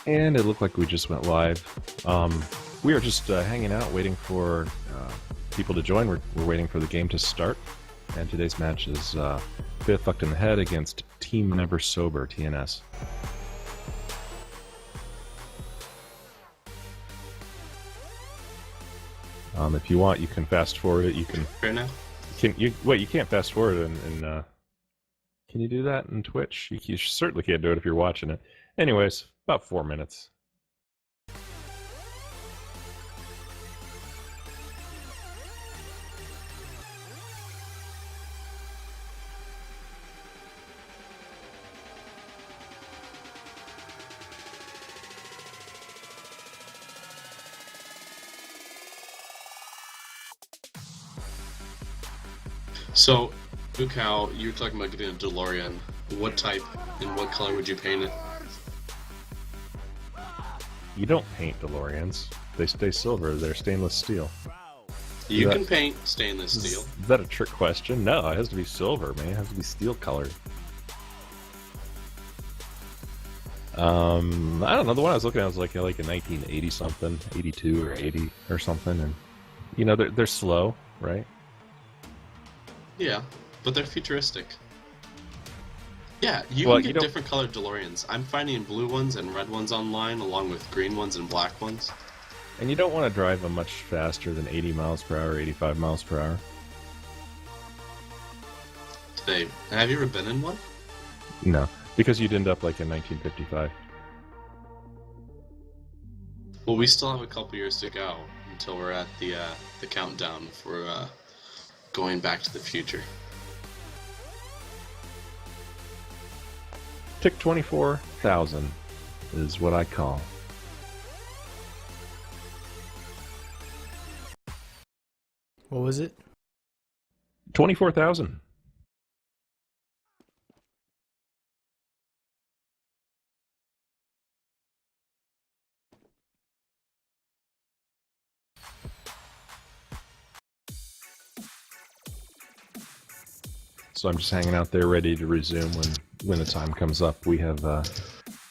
And it looked like we just went live. We are just hanging out, waiting for people to join. We're waiting for the game to start. And today's match is FITH Fucked in the Head against Team Never Sober, TNS. If you want, you can fast forward it. You can. Right now? Wait, you can't fast forward and can you do that in Twitch? You certainly can't do it if you're watching it. Anyways, about 4 minutes. So, Bukau, you were talking about getting a DeLorean. What type and what color would you paint it? You don't paint DeLoreans. They stay silver. They're stainless steel. You can paint stainless steel. Is that a trick question? No, it has to be silver, man. It has to be steel colored. I don't know. The one I was looking at was like a 1980 something, 82 or 80 or something, and you know they're slow, right? Yeah, but they're futuristic. Yeah, you can get different colored DeLoreans. I'm finding blue ones and red ones online, along with green ones and black ones. And you don't want to drive them much faster than 80 miles per hour, 85 miles per hour. Have you ever been in one? No, because you'd end up like in 1955. Well, we still have a couple years to go until we're at the countdown for going back to the future. Tick 24,000 is what I call. What was it? 24,000. So I'm just hanging out there ready to resume when the time comes up. We have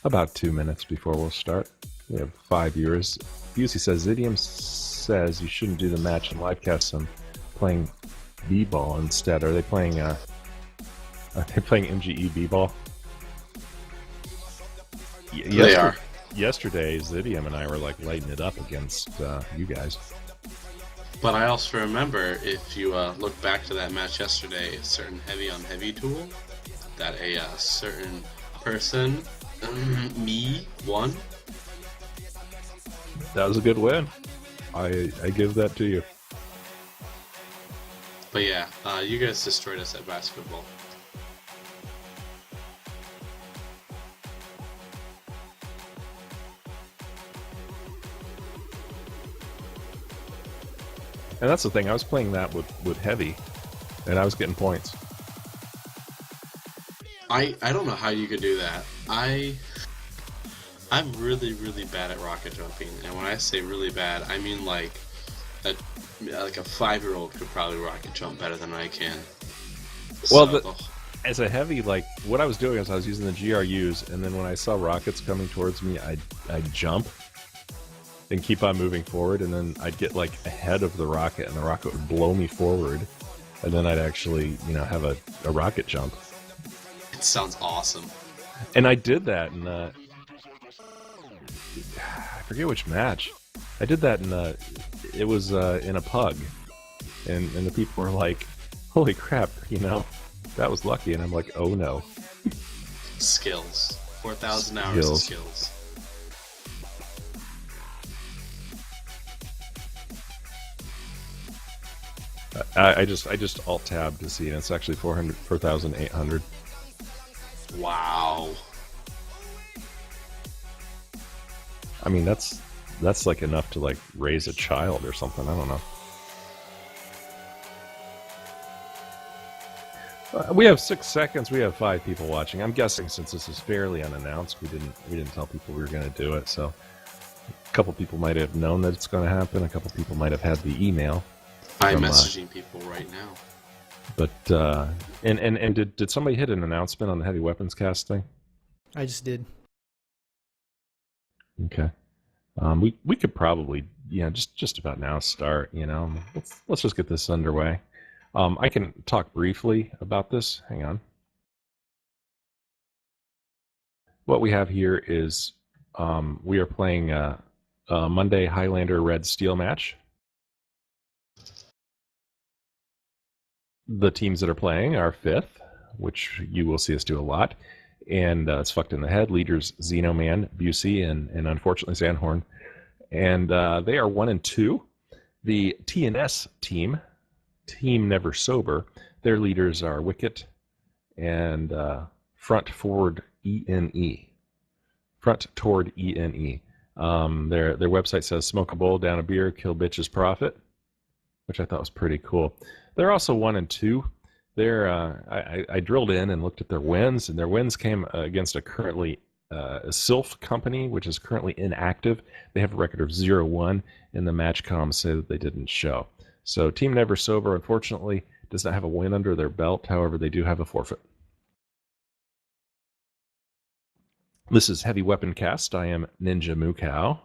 about 2 minutes before we'll start. We have 5 viewers. UGC says, Zidium says you shouldn't do the match and livecast them playing b-ball instead. Are they playing MGE b-ball? They are. Yesterday, Zidium and I were like lighting it up against you guys. But I also remember, if you look back to that match yesterday, a certain heavy-on-heavy tool, that a certain person, me, won. That was a good win. I give that to you. But yeah, you guys destroyed us at basketball. And that's the thing, I was playing that with heavy, and I was getting points. I don't know how you could do that. I'm really, really bad at rocket jumping, and when I say really bad, I mean like a 5-year-old could probably rocket jump better than I can. Well, as a heavy, like, what I was doing is I was using the GRUs, and then when I saw rockets coming towards me, I'd jump and keep on moving forward, and then I'd get like ahead of the rocket, and the rocket would blow me forward, and then I'd actually, have a rocket jump. It sounds awesome. And I did that in I forget which match. I did that in it was in a pug, and the people were like, "Holy crap!" That was lucky, and I'm like, "Oh no." Skills. 4,000 hours of skills. I just alt tab to see, and it's actually 4,800. Wow. I mean, that's like enough to like raise a child or something. I don't know. We have 6 seconds. We have 5 people watching. I'm guessing since this is fairly unannounced, we didn't tell people we were going to do it. So a couple people might have known that it's going to happen. A couple people might have had the email. I'm messaging people right now. But and did somebody hit an announcement on the heavy weapons cast thing? I just did. Okay. We could probably just about now start. Let's just get this underway. I can talk briefly about this. Hang on. What we have here is we are playing a Monday Highlander Red Steel match. The teams that are playing are FITH, which you will see us do a lot, and it's Fucked in the Head. Leaders Xenoman, Busey, and unfortunately Zanhorn. And they are 1 and 2. The TNS team, Team Never Sober, their leaders are Wicket and Front Forward ENE. Front Toward ENE. Their website says smoke a bowl, down a beer, kill bitches, profit, which I thought was pretty cool. They're also 1 and 2. I drilled in and looked at their wins, and their wins came against a currently a Sylph company, which is currently inactive. They have a record of 0-1, and the match comms say that they didn't show. So Team Never Sober, unfortunately, does not have a win under their belt. However, they do have a forfeit. This is Heavy Weapon Cast. I am Ninja Mukau,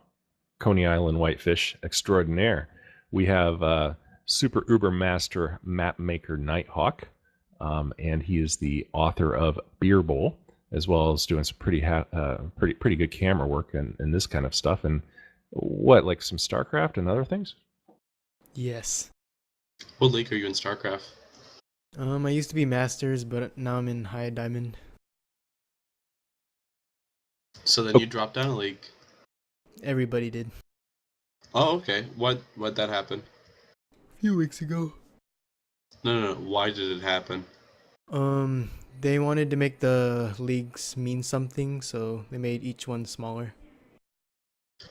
Coney Island Whitefish extraordinaire. We have Super Uber Master Map Maker Nighthawk, and he is the author of Beer Bowl, as well as doing some pretty good camera work and this kind of stuff. And like some StarCraft and other things? Yes. What league are you in StarCraft? I used to be Masters, but now I'm in High Diamond. So then you dropped down a league. Everybody did. Oh, okay. Why'd that happen? A few weeks ago. No. Why did it happen? They wanted to make the leagues mean something, so they made each one smaller.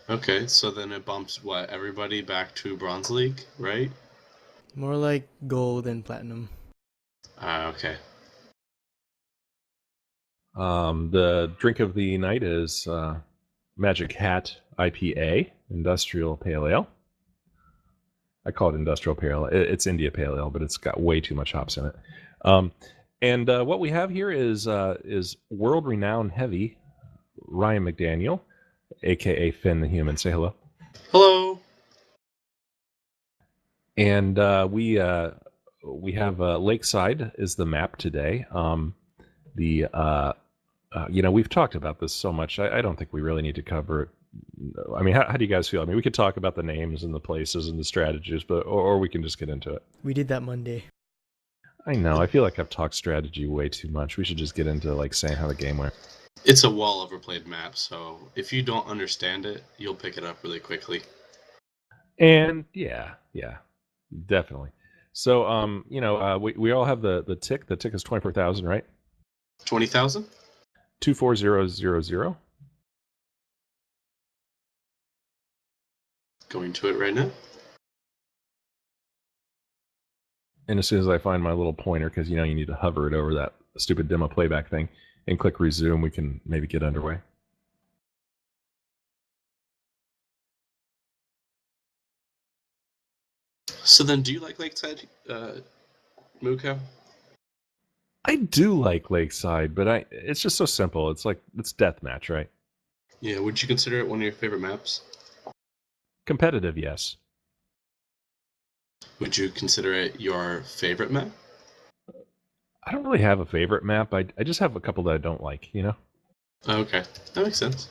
Okay, so then it bumps everybody back to Bronze League, right? More like gold and platinum. Okay. The drink of the night is Magic Hat IPA, Industrial Pale Ale. I call it Industrial Pale Ale. It's India Pale Ale, but it's got way too much hops in it. And what we have here is world-renowned heavy Ryan McDaniel, a.k.a. Finn the Human. Say hello. Hello. And we have Lakeside is the map today. We've talked about this so much. I don't think we really need to cover it. I mean, how do you guys feel? I mean, we could talk about the names and the places and the strategies, or we can just get into it. We did that Monday. I know. I feel like I've talked strategy way too much. We should just get into saying how the game went. It's a well overplayed map, so if you don't understand it, you'll pick it up really quickly. And yeah, definitely. So we all have the tick. The tick is 24,000, right? 20,000? 24000. Going to it right now. And as soon as I find my little pointer, because you need to hover it over that stupid demo playback thing, and click resume, we can maybe get underway. So then, do you like Lakeside, Mukau? I do like Lakeside, but it's just so simple. It's deathmatch, right? Yeah, would you consider it one of your favorite maps? Competitive, yes. Would you consider it your favorite map? I don't really have a favorite map. I just have a couple that I don't like, Okay, that makes sense.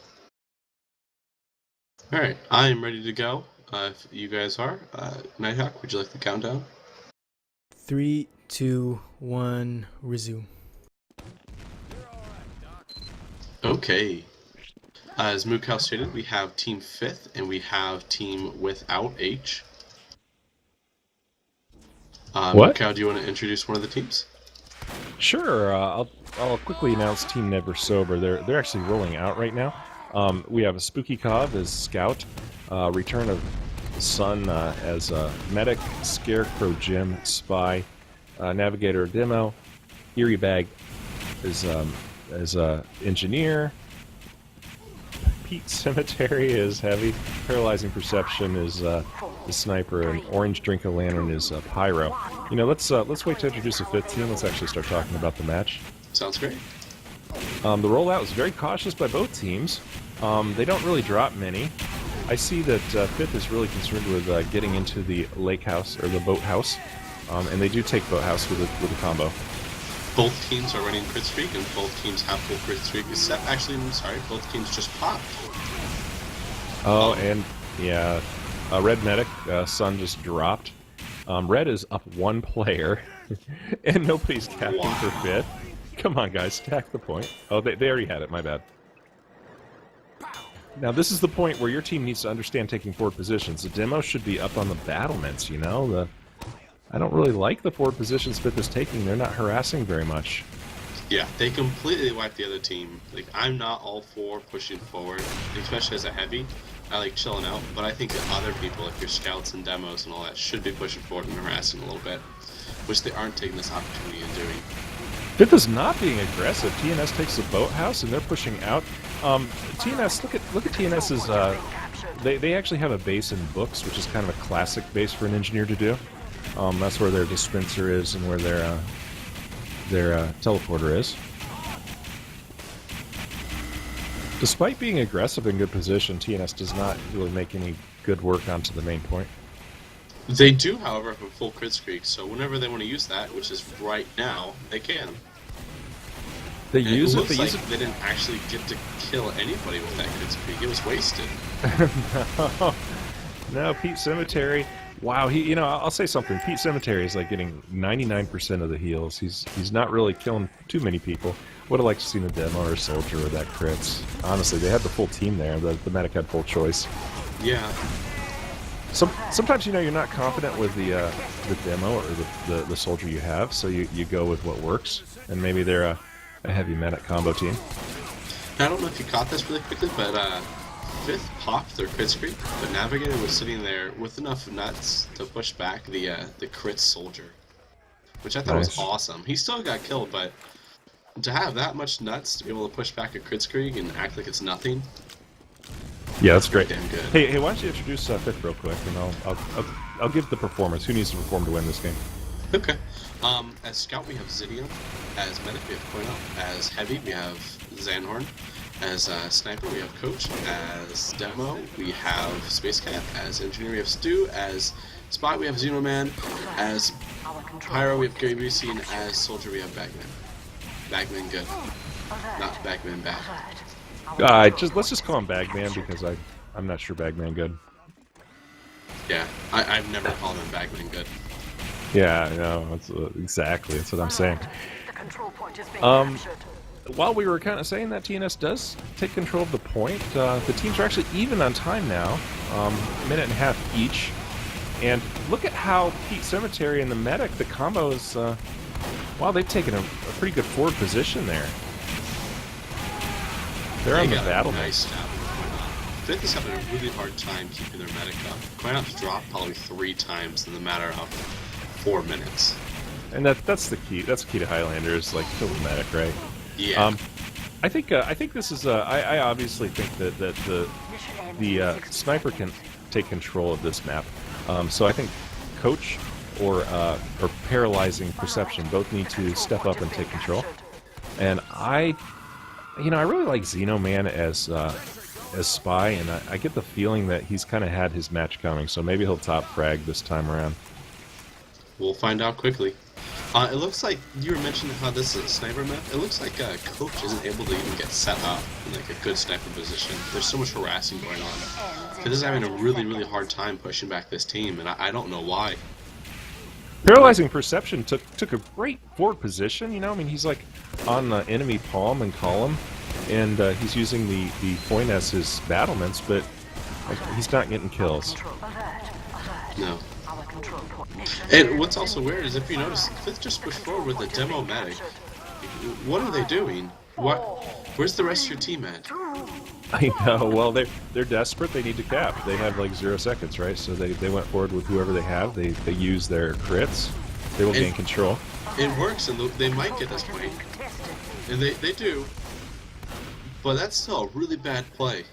Alright, I am ready to go. If you guys are, Nighthawk, would you like the countdown? 3, 2, 1, resume. Okay. As Mukau stated, we have Team FITH and we have Team Without H. What? Mukau, do you want to introduce one of the teams? Sure. I'll quickly announce Team Never Sober. They're actually rolling out right now. We have a Spooky Cov as Scout, Return of Sun as Medic, Scarecrow Jim, Spy, Navigator Demo, Eerie Bag as Engineer, Pete Cemetery is Heavy, Paralyzing Perception is the Sniper, and Orange Drink of Lantern is Pyro. Let's wait to introduce the fifth team. Let's actually start talking about the match. Sounds great. The rollout was very cautious by both teams. They don't really drop many. I see that FITH is really concerned with getting into the lake house or the boat house, and they do take boat house with a combo. Both teams are running crit streak, and both teams have full crit streak. Except, actually, I'm sorry, both teams just popped. Oh, and yeah, Red Medic Sun just dropped. Red is up 1 player, and nobody's capping for FITH. Come on, guys, stack the point. Oh, they already had it. My bad. Now, this is the point where your team needs to understand taking forward positions. The demo should be up on the battlements, you know? I don't really like the forward positions FITH is taking. They're not harassing very much. Yeah, they completely wiped the other team. Like, I'm not all for pushing forward, especially as a heavy. I like chilling out, but I think that other people, like your scouts and demos and all that, should be pushing forward and harassing a little bit, which they aren't taking this opportunity and doing. FITH is not being aggressive. TNS takes the boathouse and they're pushing out. TNS, look at TNS's. They actually have a base in books, which is kind of a classic base for an engineer to do. That's where their dispenser is and where their teleporter is. Despite being aggressive in good position, TNS does not really make any good work onto the main point. They do, however, have a full crit streak, so whenever they want to use that, which is right now, they can. They and use it. They didn't actually get to kill anybody with that crit streak. It was wasted. No, Pete Cemetery. Wow, I'll say something. Pete Cemetery is like getting 99% of the heals. He's not really killing too many people. Would have liked to see the demo or soldier with that crits. Honestly, they had the full team there. The medic had full choice. Yeah. Sometimes you're not confident with the demo or the soldier you have, so you go with what works. And maybe they're a heavy medic combo team. I don't know if you caught this really quickly, but FITH popped their crit streak, but Navigator was sitting there with enough nuts to push back the crit soldier, which I thought was awesome. He still got killed, but to have that much nuts to be able to push back a crit streak and act like it's nothing. Yeah, that's great. Damn good. Hey, why don't you introduce FITH real quick, and I'll give the performance. Who needs to perform to win this game? Okay. As Scout, we have Zidium. As Medic, we have Koino. As Heavy, we have Zanhorn. As Sniper, we have Coach. As Demo, we have Space Cat. As Engineer, we have Stu. As Spot, we have Xenoman. As Pyro, we have Gary Busey. And as Soldier, we have Bagman. Bagman good. Not Bagman bad. Let's just call him Bagman because I'm not sure Bagman good. Yeah, I've never called him Bagman good. Yeah, I know. That's what I'm saying. While we were kind of saying that TNS does take control of the point, the teams are actually even on time now, a minute and a half each. And look at how Pete Cemetery and the medic, the combo is, wow, they've taken a pretty good forward position there. They're on the battle. Nice stab. FITH is having a really hard time keeping their medic up. Koino's dropped probably 3 times in the matter of 4 minutes. And that's the key. That's the key to Highlanders, like kill the medic, right? Yeah. I think this is. I obviously think that the sniper can take control of this map. So I think Coach or paralyzing perception both need to step up and take control. And I really like Xenoman as spy, and I get the feeling that he's kind of had his match coming. So maybe he'll top frag this time around. We'll find out quickly. It looks like you were mentioning how this is a sniper map. It looks like Coach isn't able to even get set up in like a good sniper position. There's so much harassing going on. This is having a really, really hard time pushing back this team, and I don't know why. Paralyzing perception took a great forward position. He's like on the enemy palm and column, and he's using the point as his battlements, but he's not getting kills. No. And what's also weird is if you notice, FITH just pushed forward with a demo medic. What are they doing? Where's the rest of your team at? I know. Well, they're desperate. They need to cap. They have like 0 seconds, right? So they went forward with whoever they have. They use their crits. They will gain control. It works, and they might get this point, and they do. But that's still a really bad play.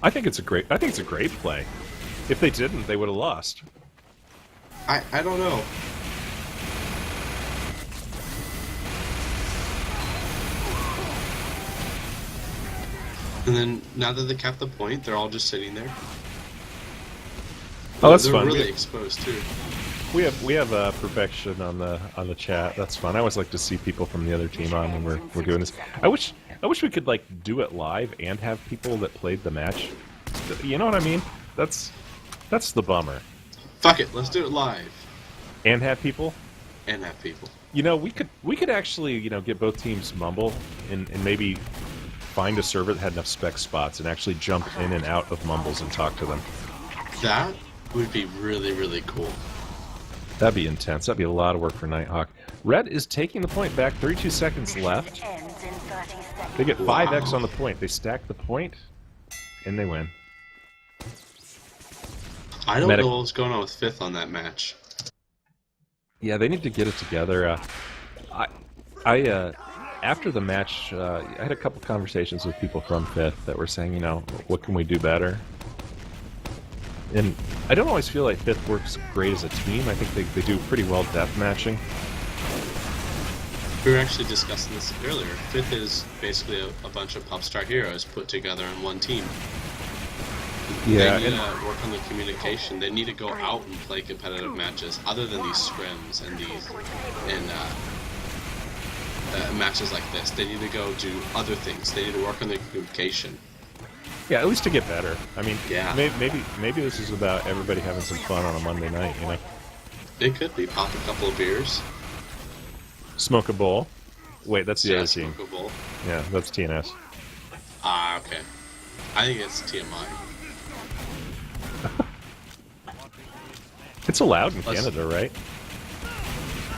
I think it's a great play. If they didn't, they would have lost. I don't know. And then now that they capped the point, they're all just sitting there. Oh, that's they're fun. really exposed too. We have perfection on the chat. That's fun. I always like to see people from the other team on when we're doing this. I wish we could like do it live and have people that played the match. You know what I mean? That's the bummer. Fuck it, let's do it live. And have people. And have people. You know, we could actually, you know, get both teams mumble and maybe find a server that had enough spec spots and actually jump in and out of mumbles and talk to them. That would be really, really cool. That'd be intense. That'd be a lot of work for Nighthawk. Red is taking the point back. 32 seconds left. They get 5x on the point. They stack the point, and they win. I don't know what's going on with FITH on that match. Yeah, they need to get it together. After the match, I had a couple conversations with people from FITH that were saying, you know, what can we do better? And I don't always feel like FITH works great as a team. I think they do pretty well death matching. We were actually discussing this earlier. FITH is basically a bunch of pop star heroes put together in one team. Yeah, they need to work on the communication. They need to go out and play competitive matches other than these scrims and these matches like this. They need to go do other things. They need to work on the communication. Yeah, at least to get better. I mean, yeah. maybe this is about everybody having some fun on a Monday night, you know? It could be. Pop a couple of beers. Smoke a bowl. Wait, that's the other team. Smoke a bowl. Yeah, that's TNS. Ah, okay. I think it's TMI. It's allowed in Canada, right?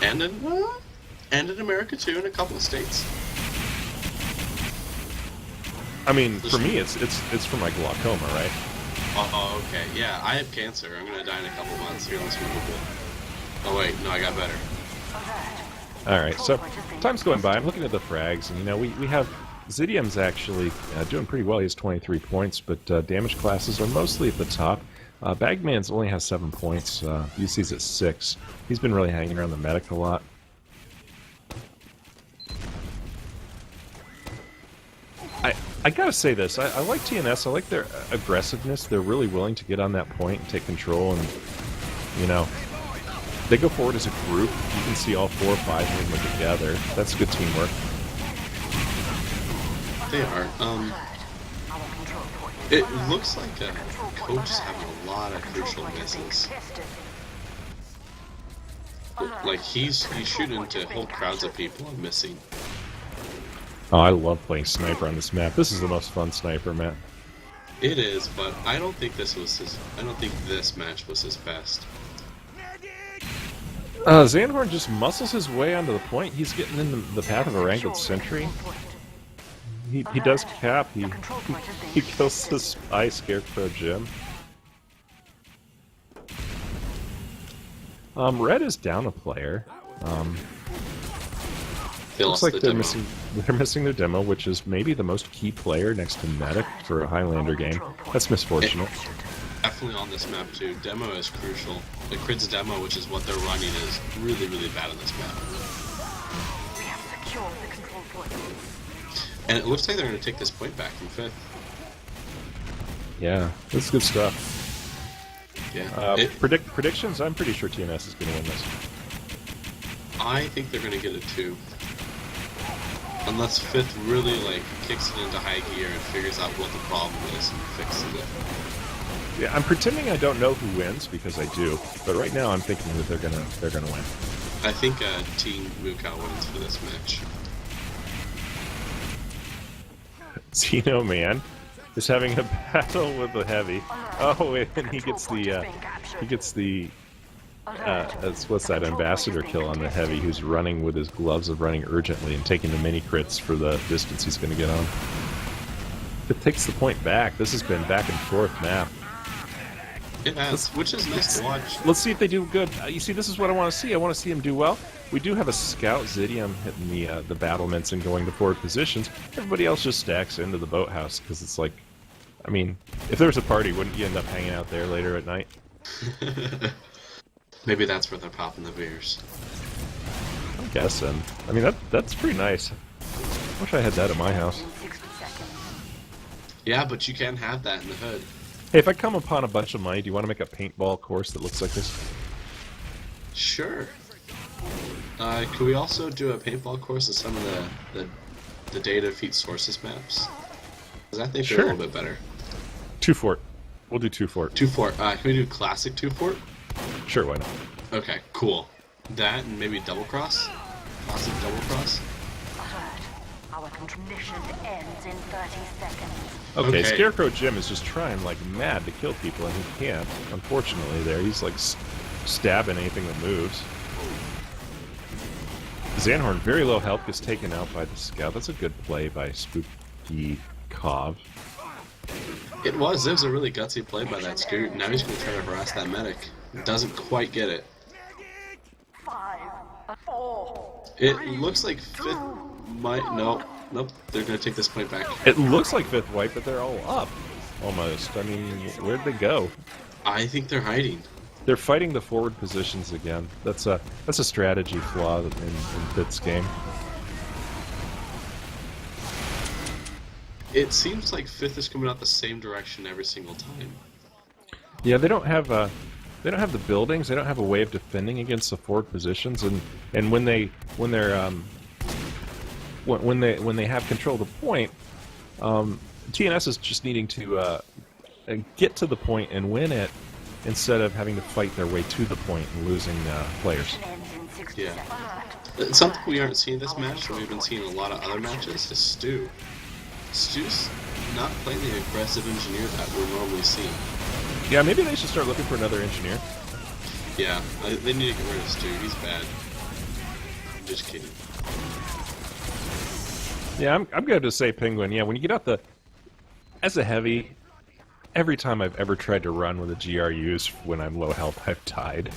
And in America too, in a couple of states. I mean, for me, it's for my glaucoma, right? Oh, okay. Yeah, I have cancer. I'm gonna die in a couple months. Here, let's move a bowl. Oh wait, no, I got better. All right, so time's going by. I'm looking at the frags, and you know, we have Zidium's actually doing pretty well. He has 23 points, but damage classes are mostly at the top. Bagman's only has 7 points. UC's at 6. He's been really hanging around the medic a lot. I gotta say this. I like TNS. I like their aggressiveness. They're really willing to get on that point and take control, and you know, they go forward as a group. You can see all 4 or 5 of them together. That's good teamwork. They are. It looks like Coach is having a lot of crucial misses. Like he's shooting into whole crowds of people and missing. Oh, I love playing sniper on this map. This is the most fun sniper map. It is, but I don't think this was his. I don't think this match was his best. Zandhorn just muscles his way onto the point. He's getting in the path of a wrangled sentry. He does cap. He kills the spy Scarecrow Jim. Red is down a player. Looks like they're missing their demo, which is maybe the most key player next to Medic for a Highlander game. That's misfortunate. Definitely on this map too. Demo is crucial. The Crid's demo, which is what they're running, is really, really bad on this map. We have secured the control point. And it looks like they're going to take this point back from FITH. Yeah, that's good stuff. Yeah. Predictions? I'm pretty sure TNS is going to win this. I think they're going to get it too. Unless FITH really kicks it into high gear and figures out what the problem is and fixes it. Yeah, I'm pretending I don't know who wins because I do, but right now I'm thinking that they're gonna win. I think Team Mukau wins for this match. Zeno Man is having a battle with the heavy. Oh, and he gets the what's that, ambassador kill on the heavy, who's running with his gloves of running urgently and taking the mini crits for the distance he's going to get on. It takes the point back. This has been back and forth map. It has, which is nice to watch. Let's see if they do good. You see, this is what I want to see. I want to see him do well. We do have a scout Zidium hitting the battlements and going to forward positions. Everybody else just stacks into the boathouse because it's like, I mean, if there was a party, wouldn't you end up hanging out there later at night? Maybe that's where they're popping the beers. I'm guessing. I mean, that's pretty nice. Wish I had that at my house. Yeah, but you can have that in the hood. Hey, if I come upon a bunch of money, do you want to make a paintball course that looks like this? Sure. Could we also do a paintball course of some of the data feed sources maps? Because I think they're a little bit better. 2 fort. We'll do 2 fort. 2 fort. Can we do classic 2 fort? Sure, why not? Okay, cool. That and maybe double cross? Classic double cross? Alert. Our mission ends in 30 seconds. Okay, Okay. Scarecrow Jim is just trying like mad to kill people, and he can't. Unfortunately, there he's like stabbing anything that moves. Zanhorn, very low health, gets taken out by the scout. That's a good play by Spooky Cov. It was a really gutsy play by that Scoot. Now he's going to try to harass that medic. Doesn't quite get it. 5, 4. It looks like Fifth might... Nope. They're going to take this point back. It looks like Fifth White, but they're all up, almost. I mean, where'd they go? I think they're hiding. They're fighting the forward positions again. That's a strategy flaw in Fifth's game. It seems like Fifth is coming out the same direction every single time. Yeah, they don't have the buildings. They don't have a way of defending against the forward positions, and when they have control of the point, TNS is just needing to get to the point and win it instead of having to fight their way to the point and losing players. Yeah. Something we aren't seeing this match, that we've been seeing a lot of other matches, is Stu. Stu's not playing the aggressive engineer that we're normally seeing. Yeah, maybe they should start looking for another engineer. Yeah, they need to get rid of Stu. He's bad. I'm just kidding. Yeah, I'm going to say Penguin. Yeah, when you get out as a heavy, every time I've ever tried to run with a GRUs when I'm low health, I've died.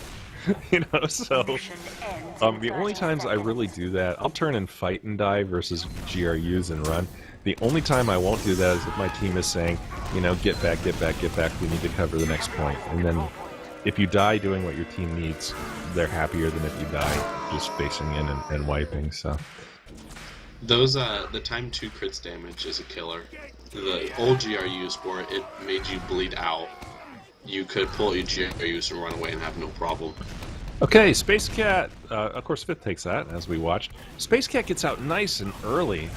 You know, so the only times I really do that, I'll turn and fight and die versus GRUs and run. The only time I won't do that is if my team is saying, you know, get back, we need to cover the next point. And then if you die doing what your team needs, they're happier than if you die just facing in and wiping, so. Those, the time 2 crits damage is a killer. The old GRUs where it made you bleed out, you could pull your GRUs and run away and have no problem. Okay, Space Cat, of course Fifth takes that, as we watched. Space Cat gets out nice and early.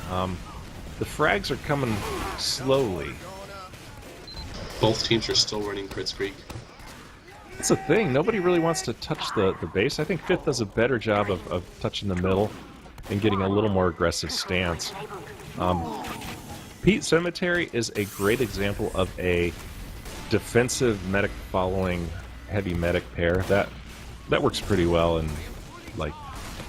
The frags are coming slowly. Both teams are still running crit streak. That's the thing, nobody really wants to touch the base. I think Fifth does a better job of touching the middle and getting a little more aggressive stance. Pete Cemetery is a great example of a defensive medic following heavy medic pair. That works pretty well in like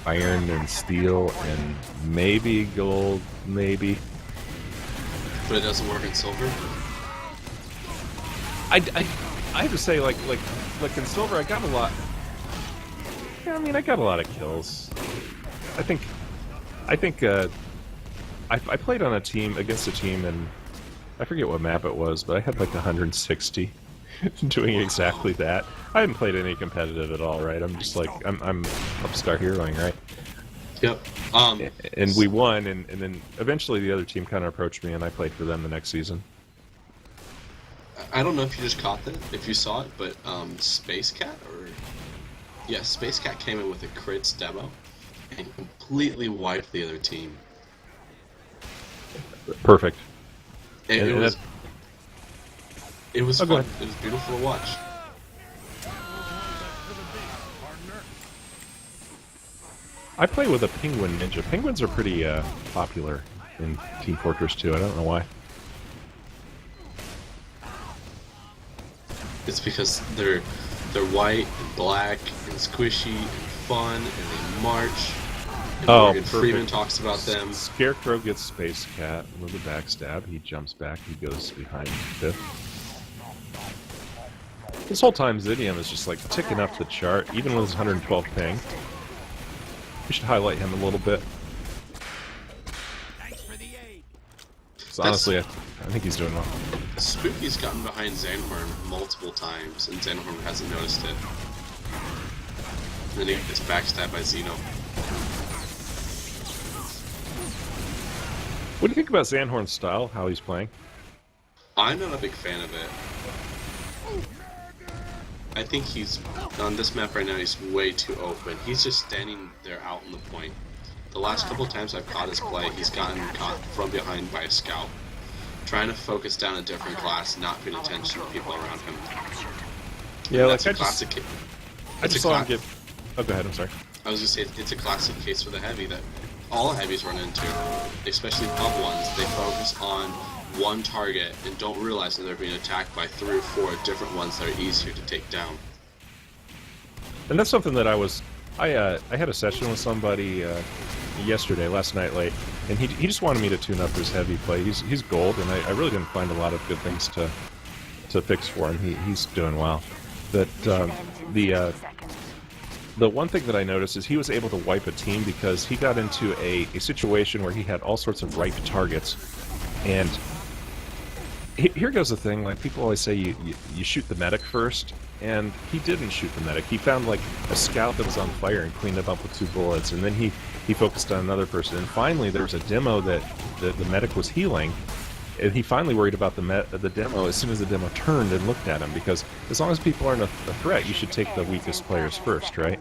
iron and steel and maybe gold, maybe. But it doesn't work in silver? I have to say, like in silver, I got a lot. Yeah, I mean, I got a lot of kills. I think I played on a team against a team, and I forget what map it was, but I had like 160 doing exactly that. I haven't played any competitive at all, right? I'm just like I'm upstart heroing, right? Yep. And we won, and then eventually the other team kind of approached me, and I played for them the next season. I don't know if you just caught that, if you saw it, but Space Cat Space Cat came in with a crits demo and completely wiped the other team. Perfect. It was Oh, go fun. ahead. It was beautiful to watch. I play with a Penguin Ninja. Penguins are pretty popular in Team Fortress 2. I don't know why. It's because they're white and black and squishy and fun and they march. And Morgan perfect. Freeman talks about them. Scarecrow gets Space Cat with a backstab. He jumps back. He goes behind Fifth. This whole time, Zidium is just like ticking up the chart, even with his 112 ping. We should highlight him a little bit. So honestly, I think he's doing well. Spooky's gotten behind Zanhorn multiple times, and Zanhorn hasn't noticed it. And then he gets backstabbed by Xeno. What do you think about Zanhorn's style, how he's playing? I'm not a big fan of it. I think he's, on this map right now, he's way too open. He's just standing there out on the point. The last couple times I've caught his play, he's gotten caught from behind by a scout. Trying to focus down a different class, not paying attention to people around him. Yeah, like I just saw him get... Oh, go ahead, I'm sorry. I was going to say, it's a classic case for the heavy that all heavies run into, especially pub ones. They focus on one target and don't realize that they're being attacked by 3 or 4 different ones that are easier to take down. And that's something that I had a session with somebody yesterday, last night late, and he just wanted me to tune up his heavy play. He's gold, and I really didn't find a lot of good things to fix for him. He's doing well. But the one thing that I noticed is he was able to wipe a team because he got into a situation where he had all sorts of ripe targets. And here goes the thing, like people always say you shoot the medic first, and he didn't shoot the medic. He found like a scout that was on fire and cleaned him up with 2 bullets, and then he focused on another person. And finally there was a demo that the medic was healing, and he finally worried about the demo as soon as the demo turned and looked at him, because as long as people aren't a threat, you should take the weakest players first, right?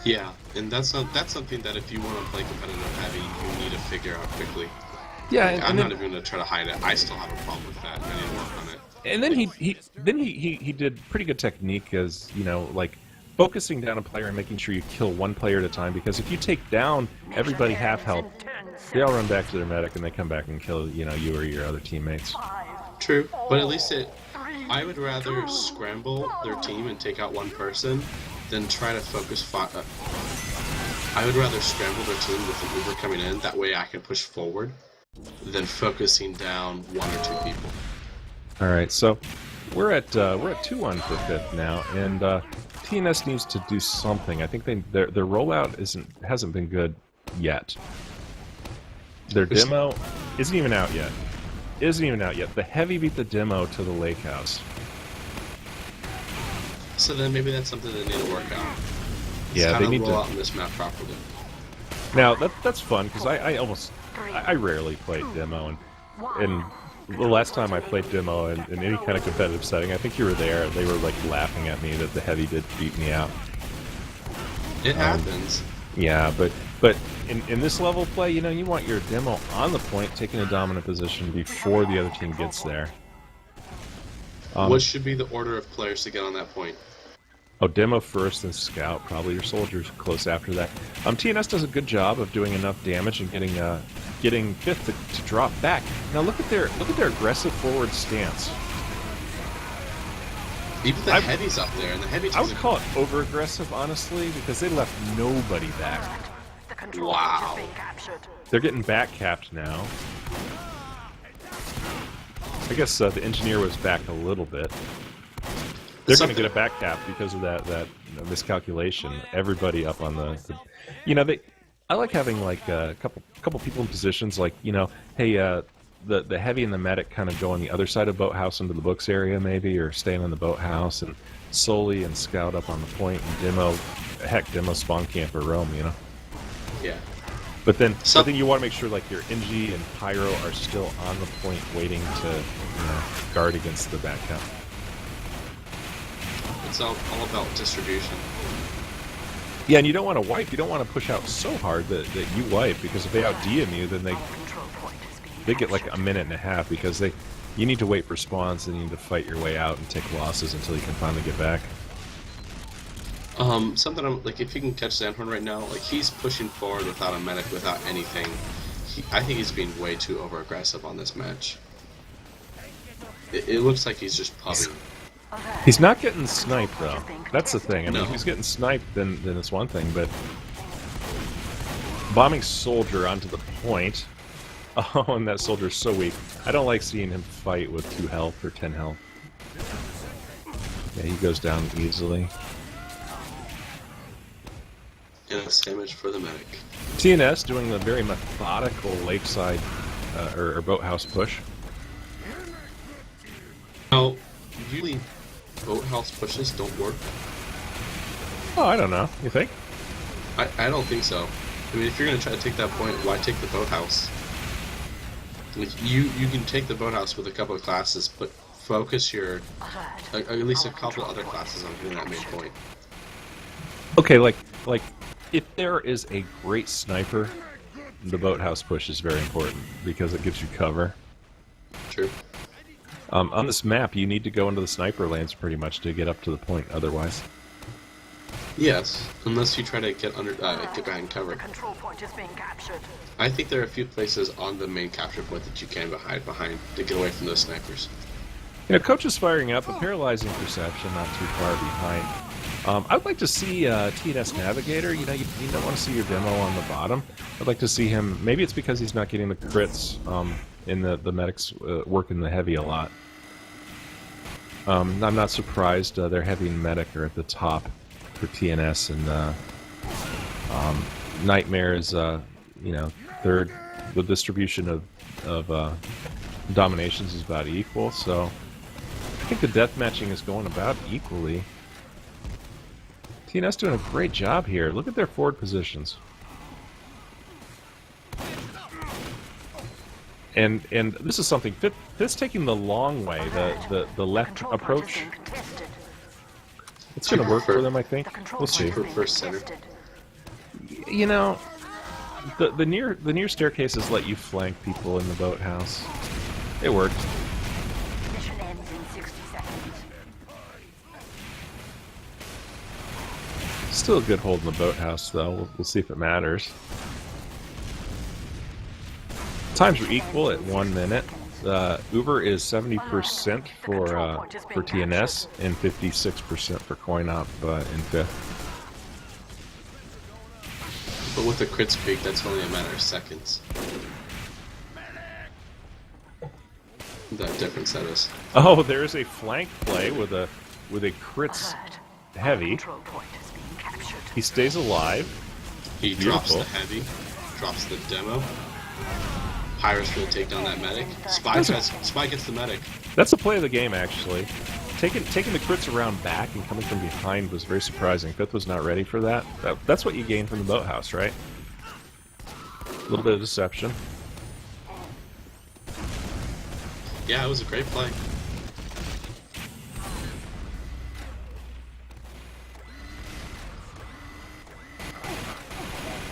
Yeah, and that's something that if you want to play competitive heavy, you need to figure out quickly. Yeah, like, I'm not even going to try to hide it. I still have a problem with that. I need to work on it. And then he did pretty good technique, as you know, like focusing down a player and making sure you kill one player at a time, because if you take down everybody half health, they all run back to their medic and they come back and kill, you know, you or your other teammates. True, but at least I would rather scramble their team and take out one person than try to focus I would rather scramble their team with an Uber coming in, that way I can push forward, than focusing down 1 or 2 people. Alright, so we're at 2-1 for FITH now, and TNS needs to do something. I think their rollout hasn't been good yet. Their demo isn't even out yet. The heavy beat the demo to the lake house. So then maybe that's something they need to work on. Yeah, they need roll to out on this map properly. Now that's fun, because I rarely play demo, and the last time I played demo in any kind of competitive setting, I think you were there. They were like laughing at me that the heavy did beat me out. It happens. Yeah, but in this level of play, you know, you want your demo on the point, taking a dominant position before the other team gets there. What should be the order of players to get on that point? Oh, demo first, then scout. Probably your soldiers close after that. TNS does a good job of doing enough damage and getting FITH to drop back. Now look at their aggressive forward stance. Even the heavies up there, and the heavies. I would call it over aggressive, honestly, because they left nobody back. Wow. They're getting back capped now. I guess the engineer was back a little bit. They're going to get a back cap because of that miscalculation. Everybody up on the you know, I like having like a couple people in positions, like, you know, hey, the heavy and the medic kind of go on the other side of boathouse into the books area maybe, or staying in the boathouse, and Sully and scout up on the point, and demo spawn camp or roam, you know. Yeah. But then you want to make sure like your NG and Pyro are still on the point, waiting to, you know, guard against the back cap. It's all about distribution. Yeah, and you don't want to wipe. You don't want to push out so hard that you wipe, because if they out-DM you, then they get like a minute and a half, because you need to wait for spawns, and you need to fight your way out and take losses until you can finally get back. Something like, if you can catch Zanhorn right now, like, he's pushing forward without a medic, without anything. I think he's being way too over-aggressive on this match. It looks like he's just pubbing. He's not getting sniped, though. That's the thing. I mean, if he's getting sniped, then it's one thing, but bombing soldier onto the point. Oh, and that soldier's so weak. I don't like seeing him fight with 2 health or 10 health. Yeah, he goes down easily. And a damage for the medic. TNS doing the very methodical lakeside or boathouse push. Now, usually boathouse pushes don't work. Oh, I don't know. You think? I don't think so. I mean, if you're going to try to take that point, why take the boathouse? Like you can take the boathouse with a couple of classes, but focus your at least a couple other classes on hitting that main point. Okay, like if there is a great sniper, the boathouse push is very important because it gives you cover. True. On this map, you need to go into the sniper lanes pretty much to get up to the point. Otherwise, Yes, unless you try to get behind cover. Control point is being captured. I think there are a few places on the main capture point that you can hide behind to get away from those snipers. Coach is firing up, a paralyzing perception, not too far behind. I'd like to see TNS Navigator. You don't want to see your demo on the bottom. I'd like to see him. Maybe it's because he's not getting the crits in the medics working the heavy a lot. I'm not surprised. Their heavy and medic are at the top for TNS, and Nightmare is third. The distribution of dominations is about equal, so I think the death matching is going about equally. TNS doing a great job here. Look at their forward positions. And this is something FITH's taking the long way, the left approach. It's going to work for them, I think. We'll see. First center. You know, the near staircases let you flank people in the boathouse. It worked. Mission ends in 60 seconds. Still a good hold in the boathouse, though. We'll see if it matters. Times are equal at 1 minute. Uber is 70% for TNS and 56% for CoinOp in FITH. But with the crit streak, that's only a matter of seconds. That difference that is. Oh, there's a flank play with a crits heavy. Control point is being captured. He stays alive. He Beautiful. drops the heavy, drops the demo. Pyrus will take down that medic. Spy gets the medic. That's the play of the game, actually. Taking the crits around back and coming from behind was very surprising. FITH was not ready for that. That's what you gain from the boathouse, right? A little bit of deception. Yeah, it was a great play.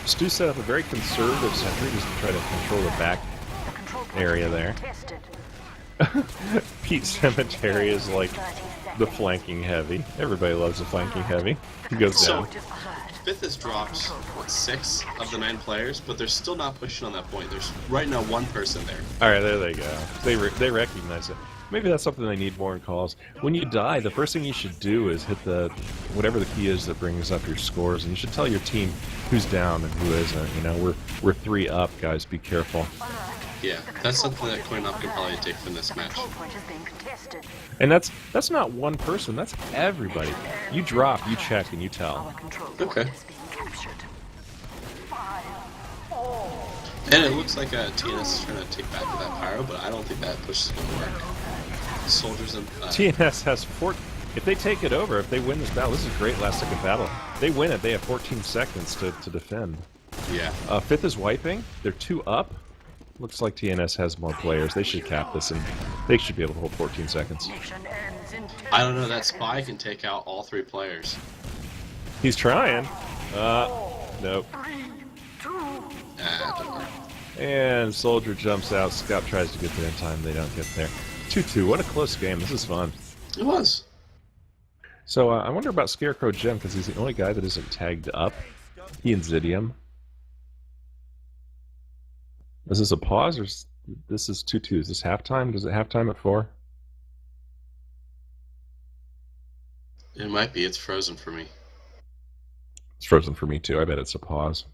Stu set up a very conservative sentry just to try to control the back area there. Pete Cemetery is like the flanking heavy. Everybody loves the flanking heavy. He goes down. FITH has dropped, 6 of the 9 players, but they're still not pushing on that point. There's right now 1 person there. Alright, there they go. They recognize it. Maybe that's something they need more in calls. When you die, the first thing you should do is hit whatever the key is that brings up your scores, and you should tell your team who's down and who isn't. You know, we're 3 up, guys. Be careful. Yeah, that's something that CoinOp can probably take from this match. And that's not one person. That's everybody. You drop, you check, and you tell. Okay. And it looks like TNS is trying to take back to that pyro, but I don't think that push is going to work. Soldiers and TNS has 4. If they take it over, if they win this battle, this is a great last-second battle. They win it. They have 14 seconds to defend. Yeah. FITH is wiping. They're 2 up. Looks like TNS has more players. They should cap this, and they should be able to hold 14 seconds. I don't know. That spy can take out all 3 players. He's trying. Nope. Don't worry. And Soldier jumps out. Scout tries to get there in time. They don't get there. 2-2. What a close game. This is fun. It was. So I wonder about Scarecrow Gem, because he's the only guy that isn't tagged up. He and Zidium. Is this a pause, or this is 2-2? Is this halftime? Does it halftime at 4? It might be. It's frozen for me. It's frozen for me, too. I bet it's a pause.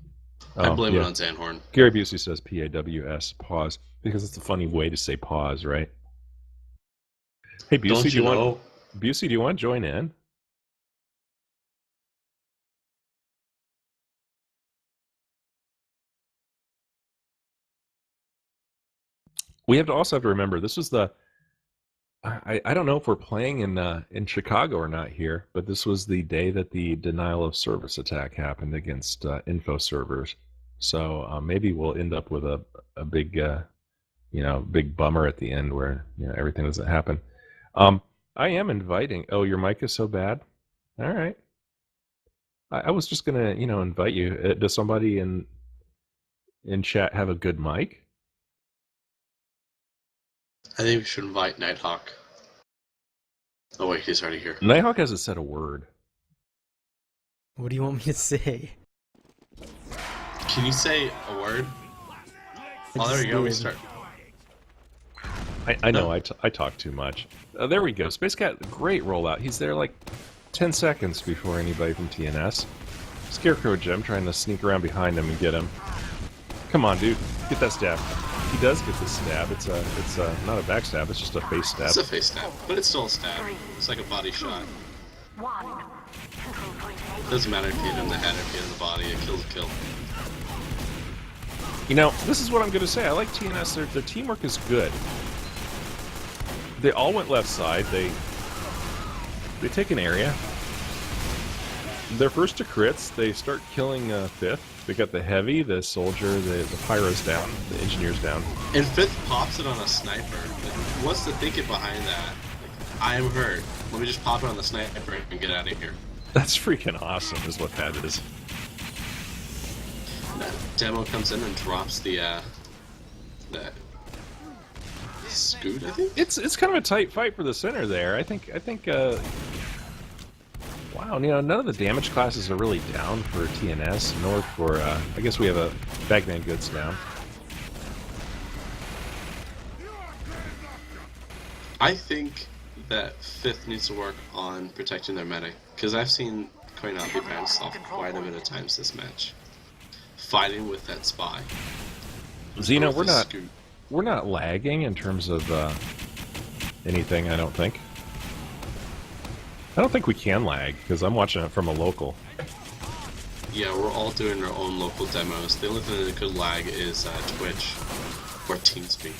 I blame it on Zanhorn. Gary Busey says PAWS, pause, because it's a funny way to say pause, right? Hey, Busey, do you want to join in? We also have to remember, this was I don't know if we're playing in Chicago or not here, but this was the day that the denial of service attack happened against info servers. So maybe we'll end up with a big big bummer at the end where everything doesn't happen. I am inviting. Oh, your mic is so bad. All right. I was just gonna invite you. Does somebody in chat have a good mic? I think we should invite Nighthawk. Oh wait, he's already here. Nighthawk hasn't said a word. What do you want me to say? Can you say a word? Oh, there you go. We start. I know. I talk too much. There we go. Space Cat, great rollout. He's there like 10 seconds before anybody from TNS. Scarecrow Gem trying to sneak around behind him and get him. Come on, dude. Get that stab. He does get the stab. It's not a backstab. It's just a face stab. It's a face stab, but it's still a stab. It's like a body shot. Doesn't matter if you hit him in the head or if you hit him in the body. A kill's a kill. This is what I'm going to say. I like TNS. Their teamwork is good. They all went left side. They take an area. They're first to crits. They start killing FITH. They got the heavy, the soldier, the pyro's down, the engineer's down. And FITH pops it on a sniper. What's the thinking behind that? Like, I am hurt. Let me just pop it on the sniper and get out of here. That's freaking awesome, is what that is. That demo comes in and drops the scoot, I think? It's kind of a tight fight for the center there. I think wow, none of the damage classes are really down for TNS, nor for I guess we have a Bagman Goods down. I think that FITH needs to work on protecting their medic, because I've seen Koinapi by himself quite a bit of times this match, fighting with that spy. Xena, we're not lagging in terms of anything. I don't think we can lag because I'm watching it from a local. Yeah, we're all doing our own local demos. The only thing that could lag is Twitch or TeamSpeak.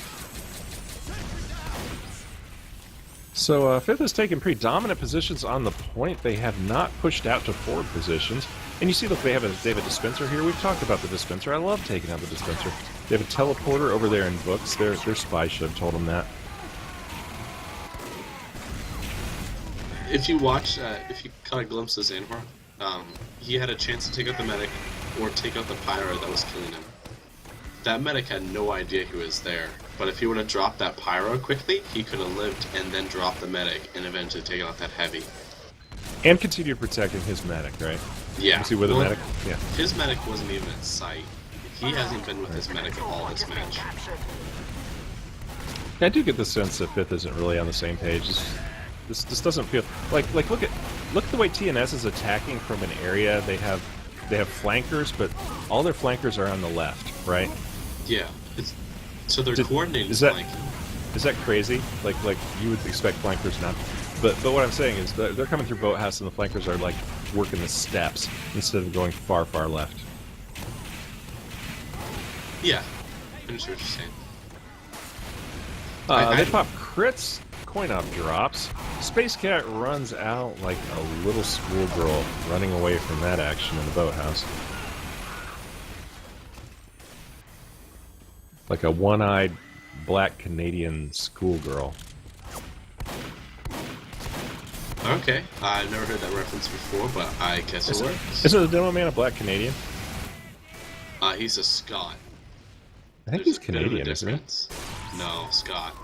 So FITH has taken pretty dominant positions on the point. They have not pushed out to forward positions. And you see, look, they have a dispenser here. We've talked about the dispenser. I love taking out the dispenser. They have a teleporter over there in books. Their spy should have told them that. If you watch, if you caught a glimpse of Zanhor, he had a chance to take out the medic or take out the pyro that was killing him. That medic had no idea he was there, but if he would have dropped that pyro quickly, he could have lived and then dropped the medic and eventually taken out that heavy. And continued protecting his medic, right? Yeah. Was he with a medic? Yeah. His medic wasn't even in sight. He hasn't been with his medic at all this match. I do get the sense that FITH isn't really on the same page. This doesn't feel like look at the way TNS is attacking from an area. They have flankers, but all their flankers are on the left, right? Yeah. So they're coordinating flanking. Is that crazy? Like you would expect flankers not. But what I'm saying is they're coming through boathouse and the flankers are like working the steps instead of going far left. Yeah, I understand what you're saying. They pop crits, coin-op drops. Space Cat runs out like a little schoolgirl running away from that action in the boathouse. Like a one-eyed black Canadian schoolgirl. Okay, I've never heard that reference before, but I guess it works. Isn't the demo man a black Canadian? He's a Scot. I think he's Canadian, isn't he? No, Scot.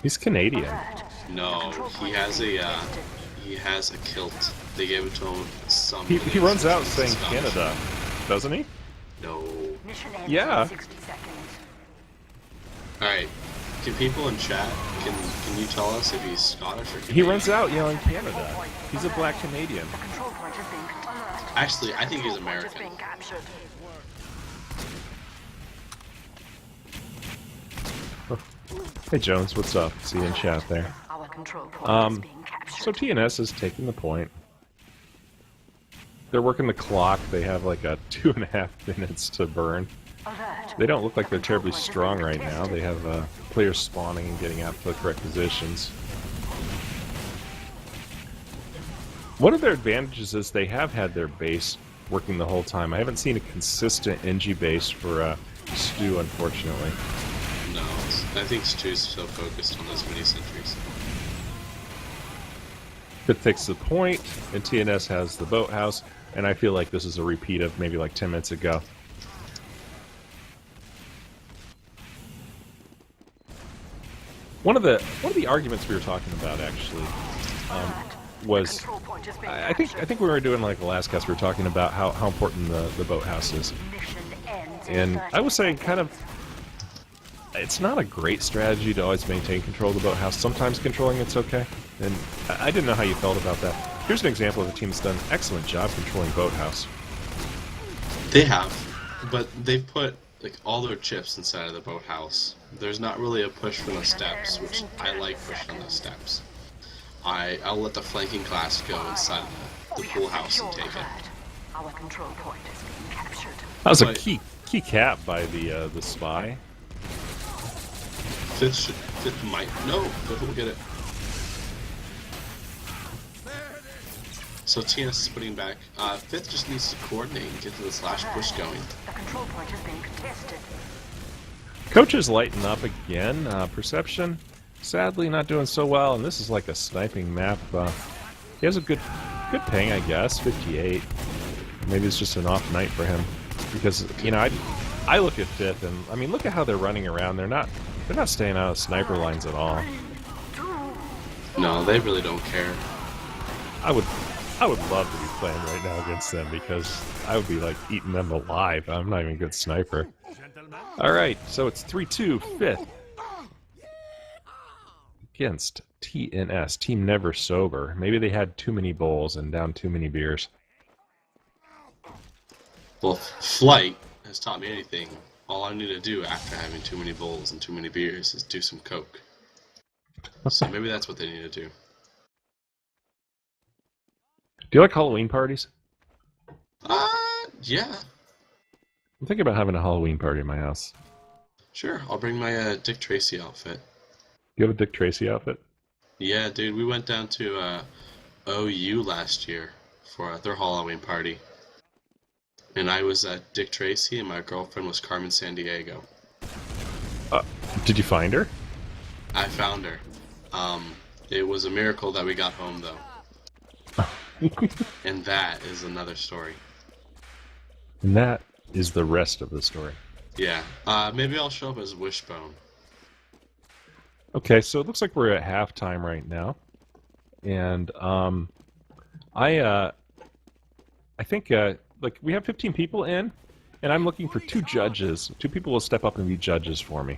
He's Canadian. No, he has a kilt. They gave it to him some. He runs out saying Canada, doesn't he? No. Yeah. Alright. Can people in chat, can you tell us if he's Scottish or Canadian? He runs out yelling Canada. He's a black Canadian. Actually, I think he's American. Hey Jones, what's up? See you in chat there. So TNS is taking the point. They're working the clock. They have like a 2.5 minutes to burn. They don't look like they're terribly strong right now. They have players spawning and getting out to the correct positions. One of their advantages is they have had their base working the whole time. I haven't seen a consistent NG base for Stu, unfortunately. No, I think Stu's so focused on those mini sentries. FITH takes the point, and TNS has the boathouse, and I feel like this is a repeat of maybe like 10 minutes ago. One of the arguments we were talking about actually was I think we were doing like the last cast we were talking about how important the boathouse is, and I was saying kind of it's not a great strategy to always maintain control of the boathouse. Sometimes controlling it's okay, and I didn't know how you felt about that. Here's an example of a team that's done an excellent job controlling boathouse. They have, but they've put like all their chips inside of the boathouse. There's not really a push from the steps, which I like pushing on the steps. I'll let the flanking class go inside the pool house and take it. Our control point is being captured. That was a key cap by the spy. FITH might FITH will get it. So TNS is putting back. FITH just needs to coordinate and get the slash push going. The control point is being contested. Coach is lighting up again. Perception, sadly, not doing so well, and this is like a sniping map. He has a good ping, I guess, 58. Maybe it's just an off night for him, because you know I look at FITH, and I mean look at how they're running around. They're not staying out of sniper lines at all. No, they really don't care. I would love to be playing right now against them, because I would be like eating them alive. I'm not even a good sniper. Alright, so it's 3-2, FITH. Against TNS, Team Never Sober. Maybe they had too many bowls and down too many beers. Well, Flight has taught me anything. All I need to do after having too many bowls and too many beers is do some coke. So maybe that's what they need to do. Do you like Halloween parties? Yeah. I'm thinking about having a Halloween party in my house. Sure, I'll bring my Dick Tracy outfit. You have a Dick Tracy outfit? Yeah, dude, we went down to OU last year for their Halloween party. And I was Dick Tracy, and my girlfriend was Carmen Sandiego. Did you find her? I found her. It was a miracle that we got home, though. And that is another story. And that is the rest of the story. Yeah. Maybe I'll show up as Wishbone. Okay, so it looks like we're at halftime right now. And I think like we have 15 people in, and I'm looking for 2 judges. 2 people will step up and be judges for me.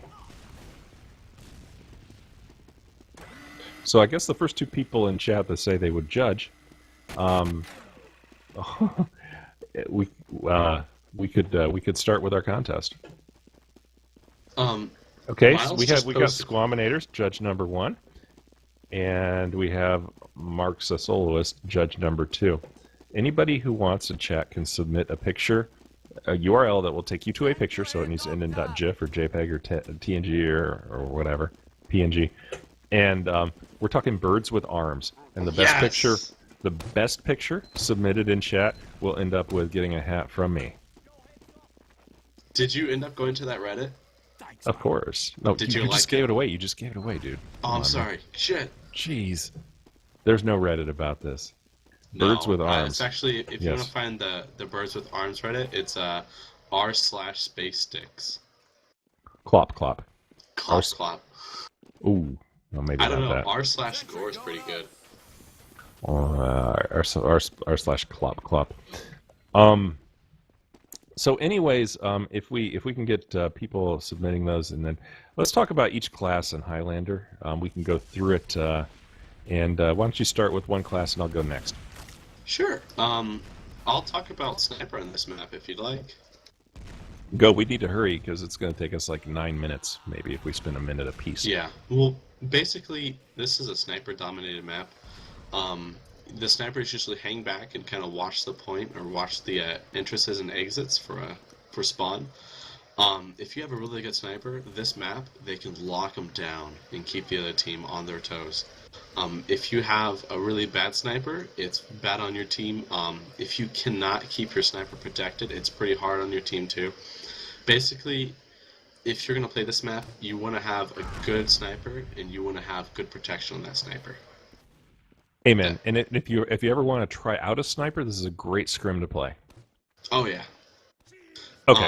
So I guess the first 2 people in chat that say they would judge, we could start with our contest. Okay, so we got Squaminators, judge number 1, and we have Mark's a Soloist, judge number 2. Anybody who wants to chat can submit a picture, a URL that will take you to a picture, so it needs to end in .gif or JPEG or TNG or whatever, PNG. And we're talking birds with arms. And the best picture submitted in chat will end up with getting a hat from me. Did you end up going to that Reddit? Of course. No, you just gave it away. You just gave it away, dude. Oh, I'm sorry. Shit. Jeez. There's no Reddit about this. Birds with arms. It's actually, if you want to find the birds with arms Reddit, it's r/space sticks. Clop clop. Clop clop. Ooh. Well, maybe I don't know. That. r/gore is pretty good. r/clop clop. So anyways, if we can get people submitting those, and then let's talk about each class in Highlander. We can go through it, and why don't you start with one class and I'll go next. Sure. I'll talk about Sniper on this map if you'd like. Go. We need to hurry because it's going to take us like 9 minutes, maybe, if we spend a minute apiece. Yeah. Well, basically, this is a sniper-dominated map. The snipers usually hang back and kind of watch the point or watch the entrances and exits for spawn. If you have a really good sniper, this map, they can lock them down and keep the other team on their toes. If you have a really bad sniper, it's bad on your team. If you cannot keep your sniper protected, it's pretty hard on your team too. Basically, if you're gonna play this map, you want to have a good sniper and you want to have good protection on that sniper. Amen. And if you ever want to try out a sniper, this is a great scrim to play. Oh yeah. Okay.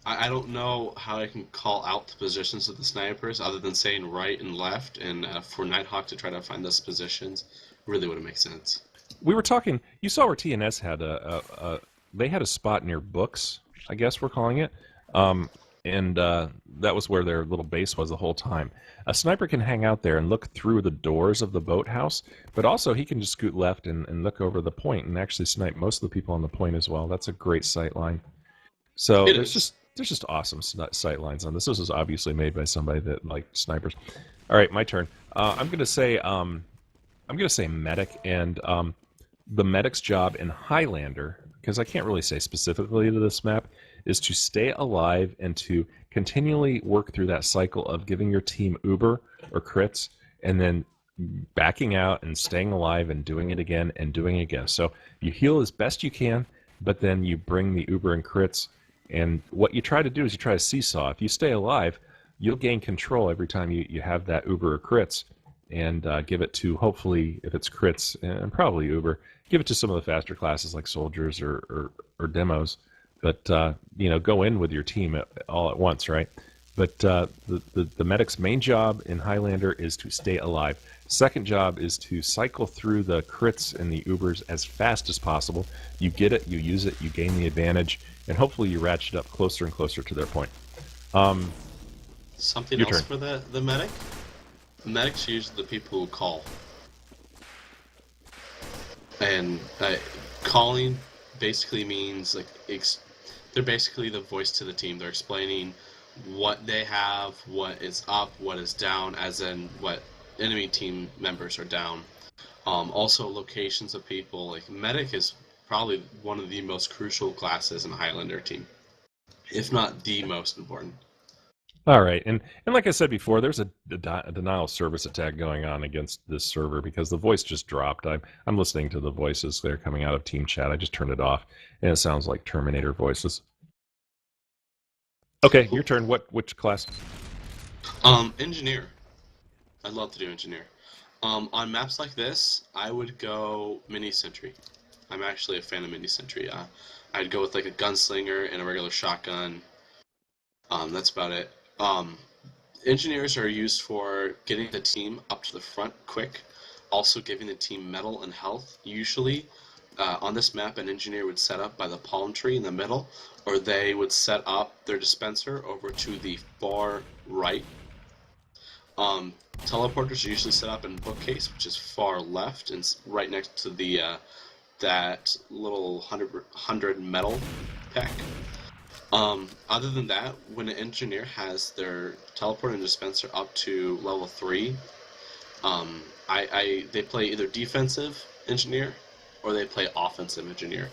I don't know how I can call out the positions of the snipers other than saying right and left, and for Nighthawk to try to find those positions really wouldn't make sense. We were talking. You saw where TNS had they had a spot near books, I guess we're calling it, and that was where their little base was the whole time. A sniper can hang out there and look through the doors of the boathouse, but also he can just scoot left and look over the point and actually snipe most of the people on the point as well. That's a great sight line. So there's just awesome sight lines on this. This was obviously made by somebody that liked snipers. All right, my turn. I'm gonna say medic, and the medic's job in Highlander, because I can't really say specifically to this map, is to stay alive and to continually work through that cycle of giving your team uber or crits, and then backing out and staying alive and doing it again and doing it again. So you heal as best you can, but then you bring the uber and crits. And what you try to do is you try to seesaw. If you stay alive, you'll gain control every time you have that uber or crits, and give it to, hopefully, if it's crits and probably uber, give it to some of the faster classes like soldiers or demos. But go in with your team all at once, right? But the medic's main job in Highlander is to stay alive. Second job is to cycle through the crits and the ubers as fast as possible. You get it, you use it, you gain the advantage, and hopefully you ratchet up closer and closer to their point. Something else for the medic? The medics are usually the people who call. And calling basically means they're basically the voice to the team. They're explaining what they have, what is up, what is down, as in what enemy team members are down. Also locations of people. Like medic is probably one of the most crucial classes in a Highlander team, if not the most important. All right, and like I said before, there's a denial of service attack going on against this server because the voice just dropped. I'm listening to the voices that are coming out of team chat. I just turned it off, and it sounds like Terminator voices. Okay, your turn. Which class? Engineer. I'd love to do engineer. On maps like this, I would go mini sentry. I'm actually a fan of mini sentry. I'd go with like a gunslinger and a regular shotgun. That's about it. Engineers are used for getting the team up to the front quick, also giving the team metal and health. Usually, on this map, an engineer would set up by the palm tree in the middle, or they would set up their dispenser over to the far right. Teleporters are usually set up in bookcase, which is far left and right next to the that little 100 metal pack. Other than that, when an engineer has their teleport and dispenser up to level 3, they play either defensive engineer or they play offensive engineer.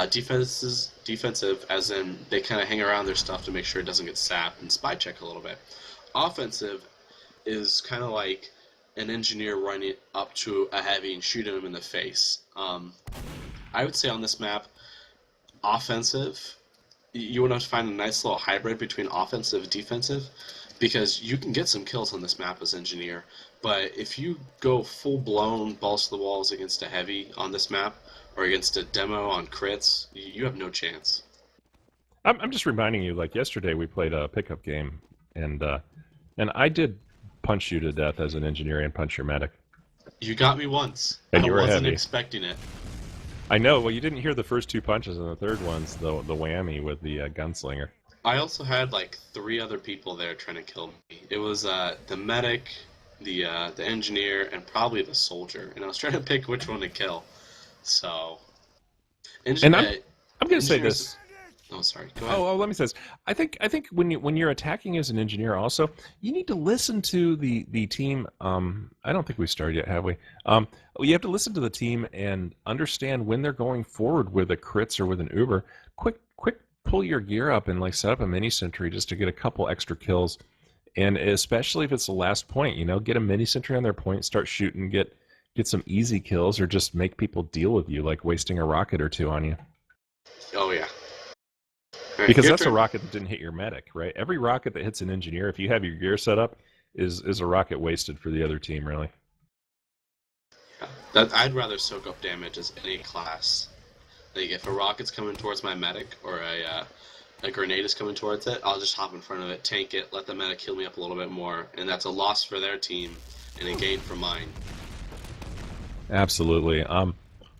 Defensive as in they kind of hang around their stuff to make sure it doesn't get sapped and spy check a little bit. Offensive is kind of like an engineer running up to a heavy and shooting him in the face. I would say on this map, offensive, you want to find a nice little hybrid between offensive and defensive, because you can get some kills on this map as engineer, but if you go full-blown balls to the walls against a heavy on this map, or against a demo on crits, you have no chance. I'm just reminding you, like yesterday we played a pickup game, and I did punch you to death as an engineer and punch your medic. You got me once. And I you were wasn't heavy. Expecting it. I know. Well, you didn't hear the first 2 punches, and the third one's the whammy with the gunslinger. I also had like 3 other people there trying to kill me. It was the medic, the engineer, and probably the soldier. And I was trying to pick which one to kill. So, I'm going to say this. Oh, sorry. Go ahead. Oh, let me say this. I think when you're attacking as an engineer, also you need to listen to the team. I don't think we started yet, have we? You have to listen to the team and understand when they're going forward with a crits or with an uber. Quick, pull your gear up and like set up a mini sentry just to get a couple extra kills, and especially if it's the last point, get a mini sentry on their point, start shooting, get some easy kills, or just make people deal with you, like wasting a rocket or 2 on you. Oh yeah. All right, Because your that's a turn. rocket that didn't hit your medic, right? Every rocket that hits an engineer, if you have your gear set up, is a rocket wasted for the other team, really. I'd rather soak up damage as any class. Like if a rocket's coming towards my medic or a grenade is coming towards it, I'll just hop in front of it, tank it, let the medic heal me up a little bit more, and that's a loss for their team and a gain for mine. Absolutely.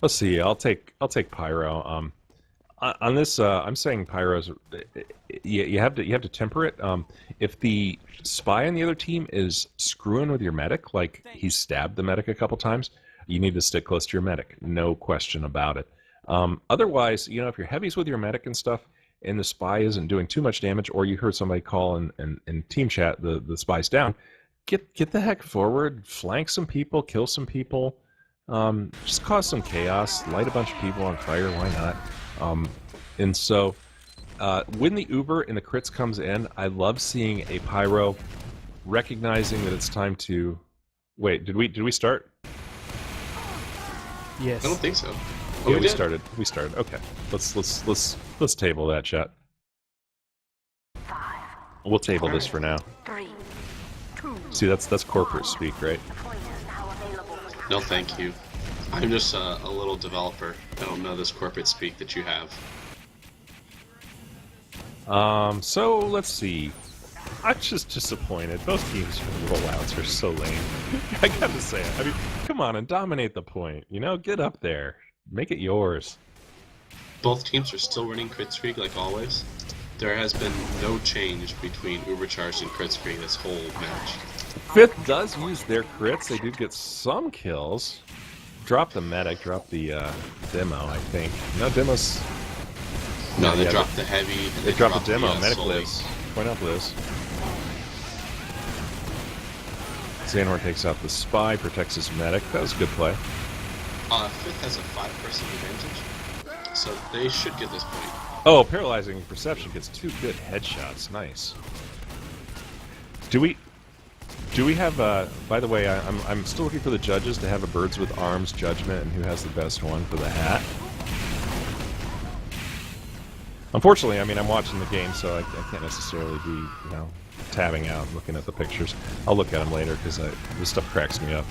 Let's see. I'll take pyro. On this, I'm saying pyros. You have to temper it. If the spy on the other team is screwing with your medic, like he's stabbed the medic a couple times, you need to stick close to your medic. No question about it. Otherwise, if you're heavies with your medic and stuff, and the spy isn't doing too much damage, or you heard somebody call in team chat the spy's down, get the heck forward, flank some people, kill some people, just cause some chaos, light a bunch of people on fire. Why not? And so, when the Uber and the crits comes in, I love seeing a pyro recognizing that it's time to. Wait, did we start? Yes. I don't think so. Yeah, we started. We started. Okay, let's table that, chat. 5, We'll table this for now. 3, 2. See, that's corporate speak, right? The point is now available for No, thank you. I'm just a little developer. I don't know this corporate speak that you have. So let's see. I'm just disappointed. Both teams' rollouts are so lame. I gotta say it. I mean, come on and dominate the point. Get up there, make it yours. Both teams are still running crit streak like always. There has been no change between Ubercharged and crit streak this whole match. FITH does use their crits. They do get some kills. Drop the medic. Drop the demo. I think. No demos. No, they yeah, dropped the heavy. And They dropped the demo. the, Medic Sully. lives. Point out lives. Xanor takes out the spy, protects his medic. That was a good play. FITH has a 5% advantage, so they should get this point. Oh, paralyzing perception gets 2 good headshots. Nice. Do we have? By the way, I'm still looking for the judges to have a birds with arms judgment and who has the best one for the hat. Unfortunately, I mean, I'm watching the game, so I can't necessarily be, tabbing out and looking at the pictures. I'll look at them later because this stuff cracks me up.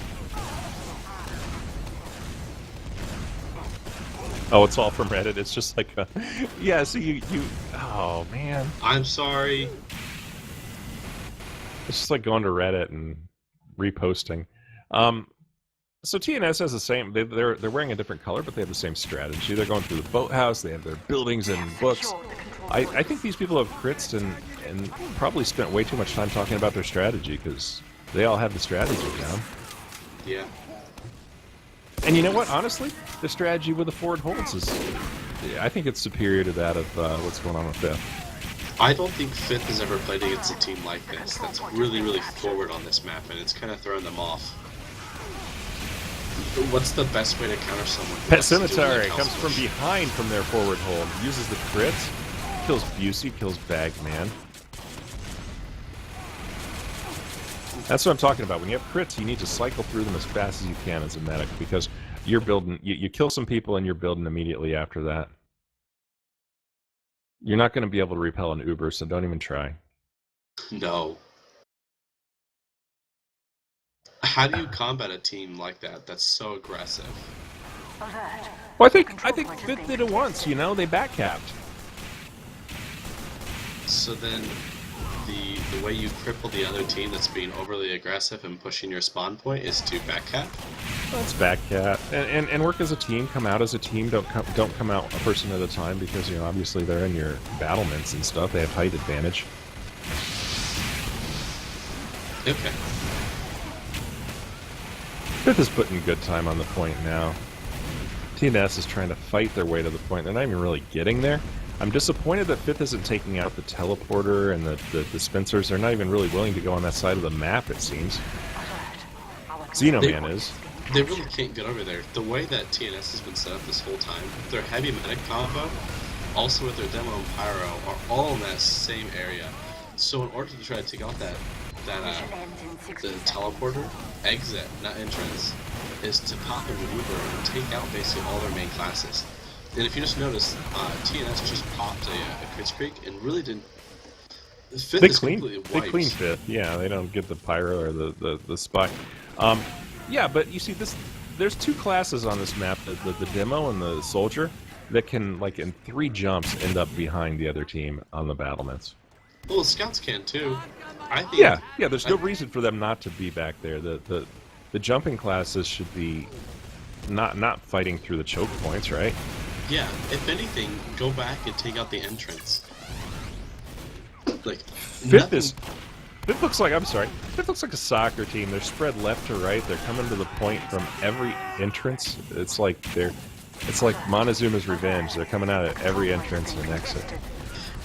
Oh, it's all from Reddit. It's just like yeah. So you. Oh man. I'm sorry. It's just like going to Reddit and reposting. So TNS has the same. They're wearing a different color, but they have the same strategy. They're going through the boathouse. They have their buildings and books. I think these people have crits and probably spent way too much time talking about their strategy because they all have the strategy down. Yeah. And you know what? Honestly, the strategy with the forward holds is, I think it's superior to that of what's going on with FITH. I don't think FITH has ever played against a team like this that's really, really forward on this map, and it's kind of thrown them off. What's the best way to counter someone? Pet Cemetery comes from behind from their forward hold, uses the crits, kills Busey, kills Bagman. That's what I'm talking about. When you have crits, you need to cycle through them as fast as you can as a medic because you're building. You kill some people and you're building immediately after that. You're not going to be able to repel an Uber, so don't even try. No. How do you combat a team like that that's so aggressive? alert. Well, I think FITH did it once. They backcapped. So then, the way you cripple the other team that's being overly aggressive and pushing your spawn point is to backcap? That's backcap. And work as a team, come out as a team, don't come out a person at a time because, obviously they're in your battlements and stuff. They have height advantage. Okay. FITH is putting good time on the point now. TNS is trying to fight their way to the point. They're not even really getting there. I'm disappointed that FITH isn't taking out the teleporter and the dispensers. They're not even really willing to go on that side of the map, it seems. Xenoman is. They really can't get over there. The way that TNS has been set up this whole time, their heavy medic combo, also with their demo and pyro, are all in that same area. So in order to try to take out the teleporter, exit, not entrance, is to pop in the Uber and take out basically all their main classes. And if you just notice, TNS just popped a crit streak and really didn't. FITH is completely wiped. They clean FITH. Yeah, they don't get the pyro or the spy. Yeah, but you see this. There's two classes on this map: the demo and the soldier, that can, like, in 3 jumps end up behind the other team on the battlements. Well, the scouts can too. I think. Yeah. There's no reason for them not to be back there. The jumping classes should be not fighting through the choke points, right? Yeah. If anything, go back and take out the entrance. Like FITH looks like FITH looks like a soccer team. They're spread left to right. They're coming to the point from every entrance. It's like Montezuma's Revenge. They're coming out at every entrance and exit.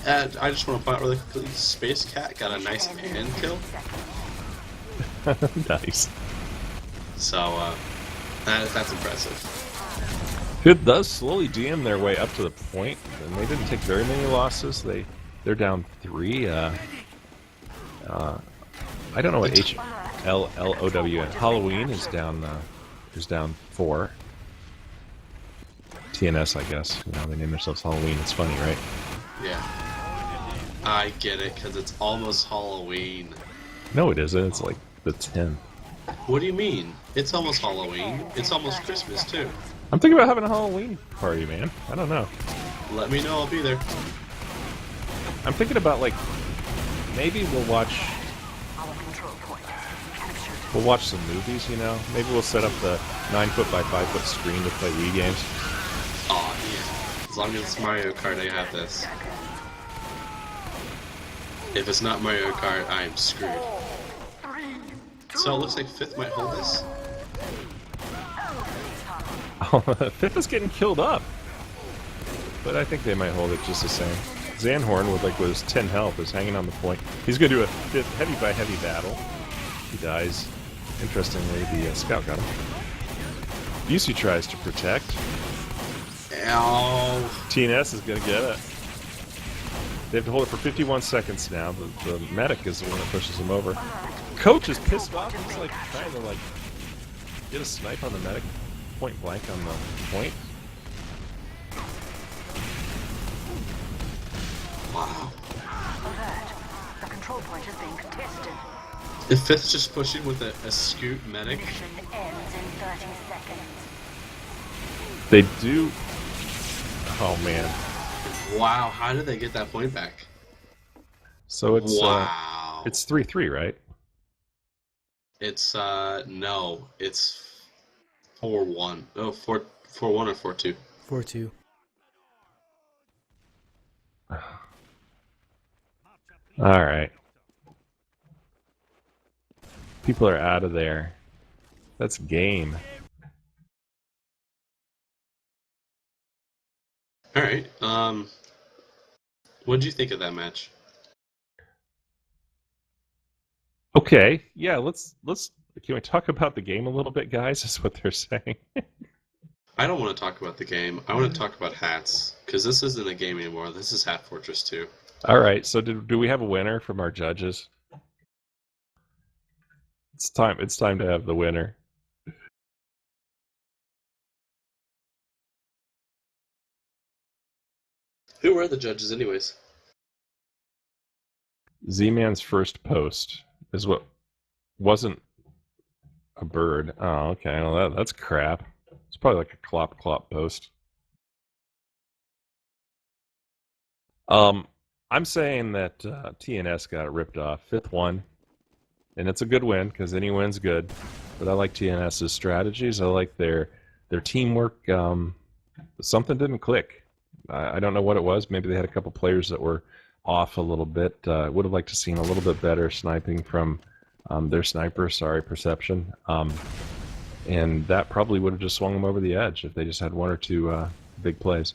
And I just want to point out really quickly, Space Cat got a nice hand kill. Nice. So that's impressive. FITH does slowly DM their way up to the point, and they didn't take very many losses. They're down 3. I don't know what HLLOW. Halloween is down 4. TNS, I guess. You know, they name themselves Halloween. It's funny, right? Yeah. I get it, because it's almost Halloween. No, it isn't. It's like the 10th. What do you mean? It's almost Halloween. It's almost Christmas, too. I'm thinking about having a Halloween party, man. I don't know. Let me know, I'll be there. I'm thinking about, like, maybe we'll watch some movies, you know? Maybe we'll set up the 9-foot by 5-foot screen to play Wii games. Aw, yeah. As long as it's Mario Kart, I have this. If it's not Mario Kart, I'm screwed. So it looks like FITH might hold this. Oh, FITH is getting killed up. But I think they might hold it just the same. Zanhorn, with his 10 health, is hanging on the point. He's going to do a FITH heavy by heavy battle. He dies. Interestingly, the scout got him. UGC tries to protect. Ow. TNS is going to get it. They have to hold it for 51 seconds now. The medic is the one that pushes him over. Coach is pissed off. He's trying to get a snipe on the medic, point blank on the point. Wow. Alert. The control point is being contested. If FITH's just pushing with a scoot medic. Mission ends in 30 seconds. They do. Oh man. Wow, how did they get that point back? So it's wow. It's 3-3, right? It's no, it's 4-1. No, 4-1 or 4-2. 4-2. All right. People are out of there. That's game. All right. What did you think of that match? Okay. Yeah. Let's. Can we talk about the game a little bit, guys? Is what they're saying. I don't want to talk about the game. I want to talk about hats, because this isn't a game anymore. This is Hat Fortress 2. All right. So do we have a winner from our judges? It's time. It's time to have the winner. Who were the judges, anyways? Z-Man's first post is what wasn't a bird. Oh, okay. Well, that's crap. It's probably like a clop post. I'm saying that TNS got ripped off. FITH won, and it's a good win because any win's good. But I like TNS's strategies. I like their teamwork. Something didn't click. I don't know what it was. Maybe they had a couple players that were off a little bit. Would have liked to seen a little bit better sniping from their sniper. Sorry, perception. And that probably would have just swung them over the edge if they just had one or two big plays.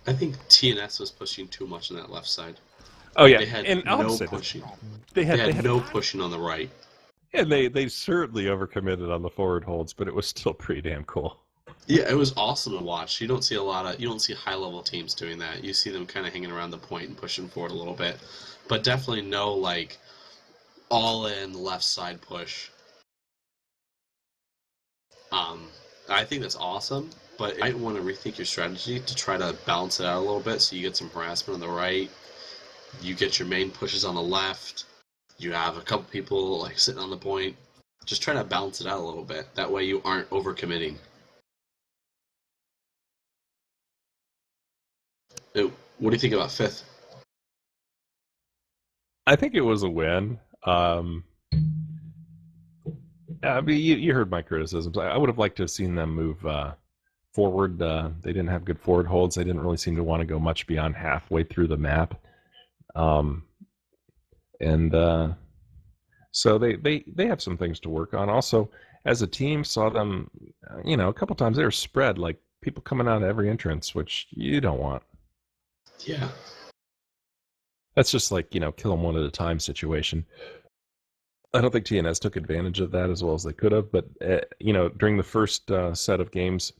I think TNS was pushing too much on that left side. Oh yeah, They had and no pushing. They had no pushing on the right. And they certainly overcommitted on the forward holds, but it was still pretty damn cool. Yeah, it was awesome to watch. You don't see high level teams doing that. You see them kind of hanging around the point and pushing forward a little bit, but definitely no all in left side push. I think that's awesome, but you might want to rethink your strategy to try to balance it out a little bit so you get some harassment on the right, you get your main pushes on the left, you have a couple people like sitting on the point. Just try to balance it out a little bit. That way you aren't overcommitting. What do you think about FITH? I think it was a win. I mean, you heard my criticisms. I would have liked to have seen them move forward. They didn't have good forward holds. They didn't really seem to want to go much beyond halfway through the map. And so they have some things to work on. Also, as a team, saw them, a couple times they were spread, like people coming out of every entrance, which you don't want. Yeah. That's just like, kill them one at a time situation. I don't think TNS took advantage of that as well as they could have, but, during the first set of games,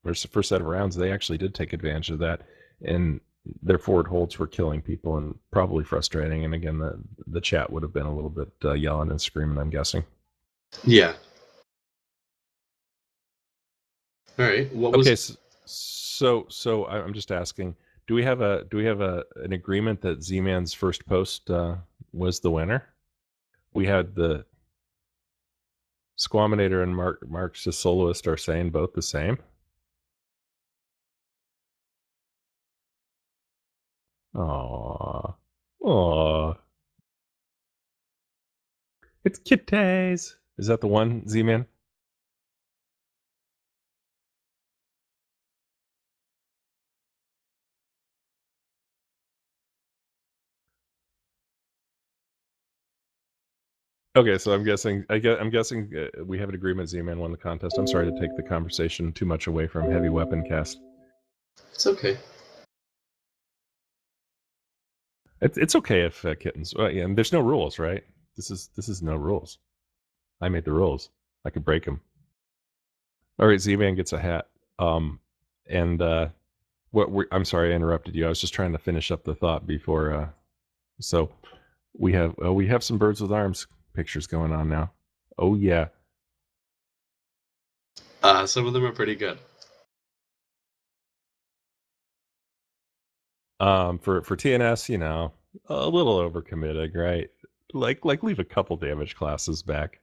or first set of rounds, they actually did take advantage of that, and their forward holds were killing people and probably frustrating. And again, the chat would have been a little bit yelling and screaming, I'm guessing. Yeah. All right. Okay, so I'm just asking, do we have an agreement that Z-Man's first post was the winner? We had the Squaminator and Mark's Soloist are saying both the same. Aww. It's kitties. Is that the one, Z-Man? Okay, so I'm guessing we have an agreement. Z-Man won the contest. I'm sorry to take the conversation too much away from Heavy Weapon Cast. It's okay. It's okay if kittens. Yeah, and there's no rules, right? This is no rules. I made the rules. I could break them. All right, Z-Man gets a hat. I'm sorry I interrupted you. I was just trying to finish up the thought before. So we have some birds with arms pictures going on now. Oh yeah. Some of them are pretty good. For TNS, a little overcommitted, right? Like leave a couple damage classes back.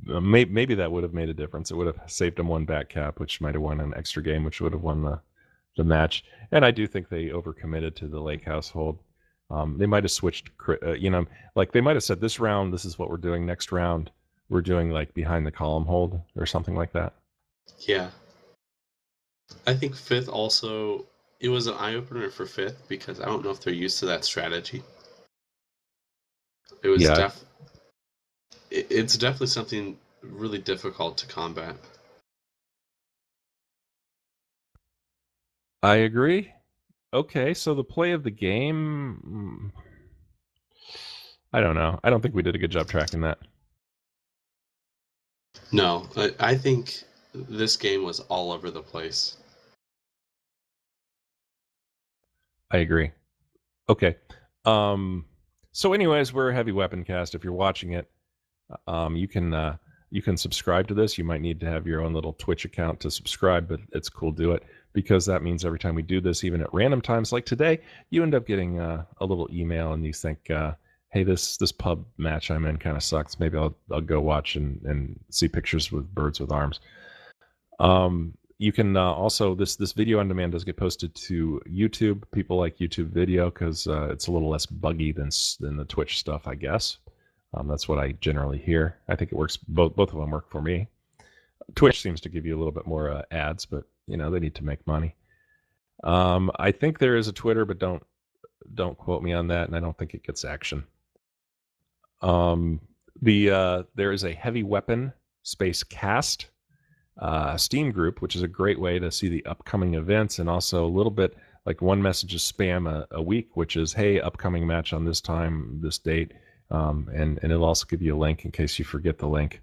Maybe that would have made a difference. It would have saved them one back cap, which might have won an extra game, which would have won the match. And I do think they overcommitted to the Lake household. They might have switched, like they might have said, this round, this is what we're doing. Next round, we're doing like behind the column hold or something like that. Yeah. I think FITH also, it was an eye-opener for FITH because I don't know if they're used to that strategy. It was it's definitely something really difficult to combat. I agree. Okay, so the play of the game, I don't know. I don't think we did a good job tracking that. No, I think this game was all over the place. I agree. Okay. So anyways, we're a Heavy Weapon Cast. If you're watching it, you can subscribe to this. You might need to have your own little Twitch account to subscribe, but it's cool. Do it, because that means every time we do this, even at random times like today, you end up getting a little email, and you think, hey, this pub match I'm in kind of sucks. Maybe I'll go watch and see pictures with birds with arms. You can also, this video on demand does get posted to YouTube. People like YouTube video because it's a little less buggy than the Twitch stuff, I guess. That's what I generally hear. I think it works. Both of them work for me. Twitch seems to give you a little bit more ads, but they need to make money. I think there is a Twitter, but don't quote me on that, and I don't think it gets action. There is a Heavy Weapon Space Cast Steam group, which is a great way to see the upcoming events, and also a little bit like one message of spam a week, which is, hey, upcoming match on this time, this date, and it'll also give you a link in case you forget the link.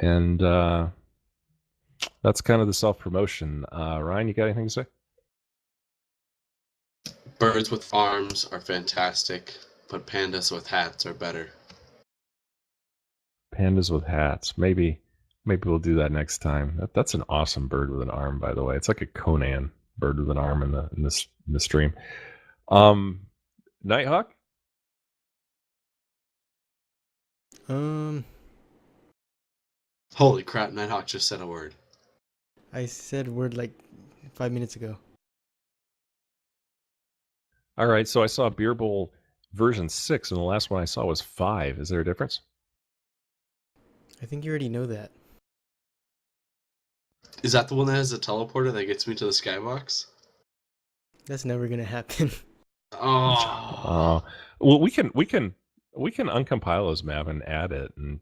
And that's kind of the self-promotion. Ryan, you got anything to say? Birds with arms are fantastic, but pandas with hats are better. Pandas with hats. Maybe Maybe we'll do that next time. That's an awesome bird with an arm, by the way. It's like a Conan bird with an arm in the stream. Nighthawk. Holy crap! Nighthawk just said a word. I said word like 5 minutes ago. All right, so I saw Beer Bowl version 6, and the last one I saw was 5. Is there a difference? I think you already know that. Is that the one that has the teleporter that gets me to the skybox? That's never gonna happen. Oh. Well, we can uncompile those map and add it, and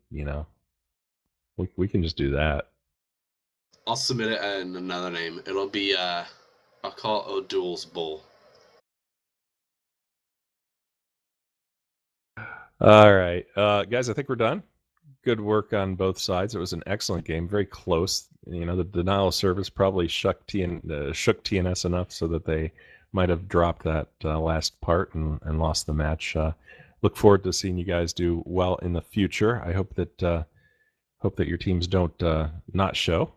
we can just do that. I'll submit it in another name. It'll be I'll call it O'Doul's Bowl. All right, guys, I think we're done. Good work on both sides. It was an excellent game, very close. The denial of service probably shook TNS enough so that they might have dropped that last part and lost the match. Look forward to seeing you guys do well in the future. I hope that your teams don't not show,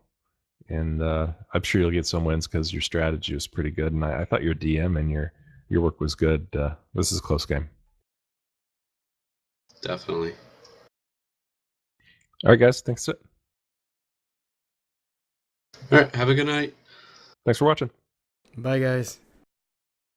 and I'm sure you'll get some wins because your strategy was pretty good. And I thought your DM and your work was good. This is a close game. Definitely. All right, guys. Thanks. All right. Have a good night. Thanks for watching. Bye, guys.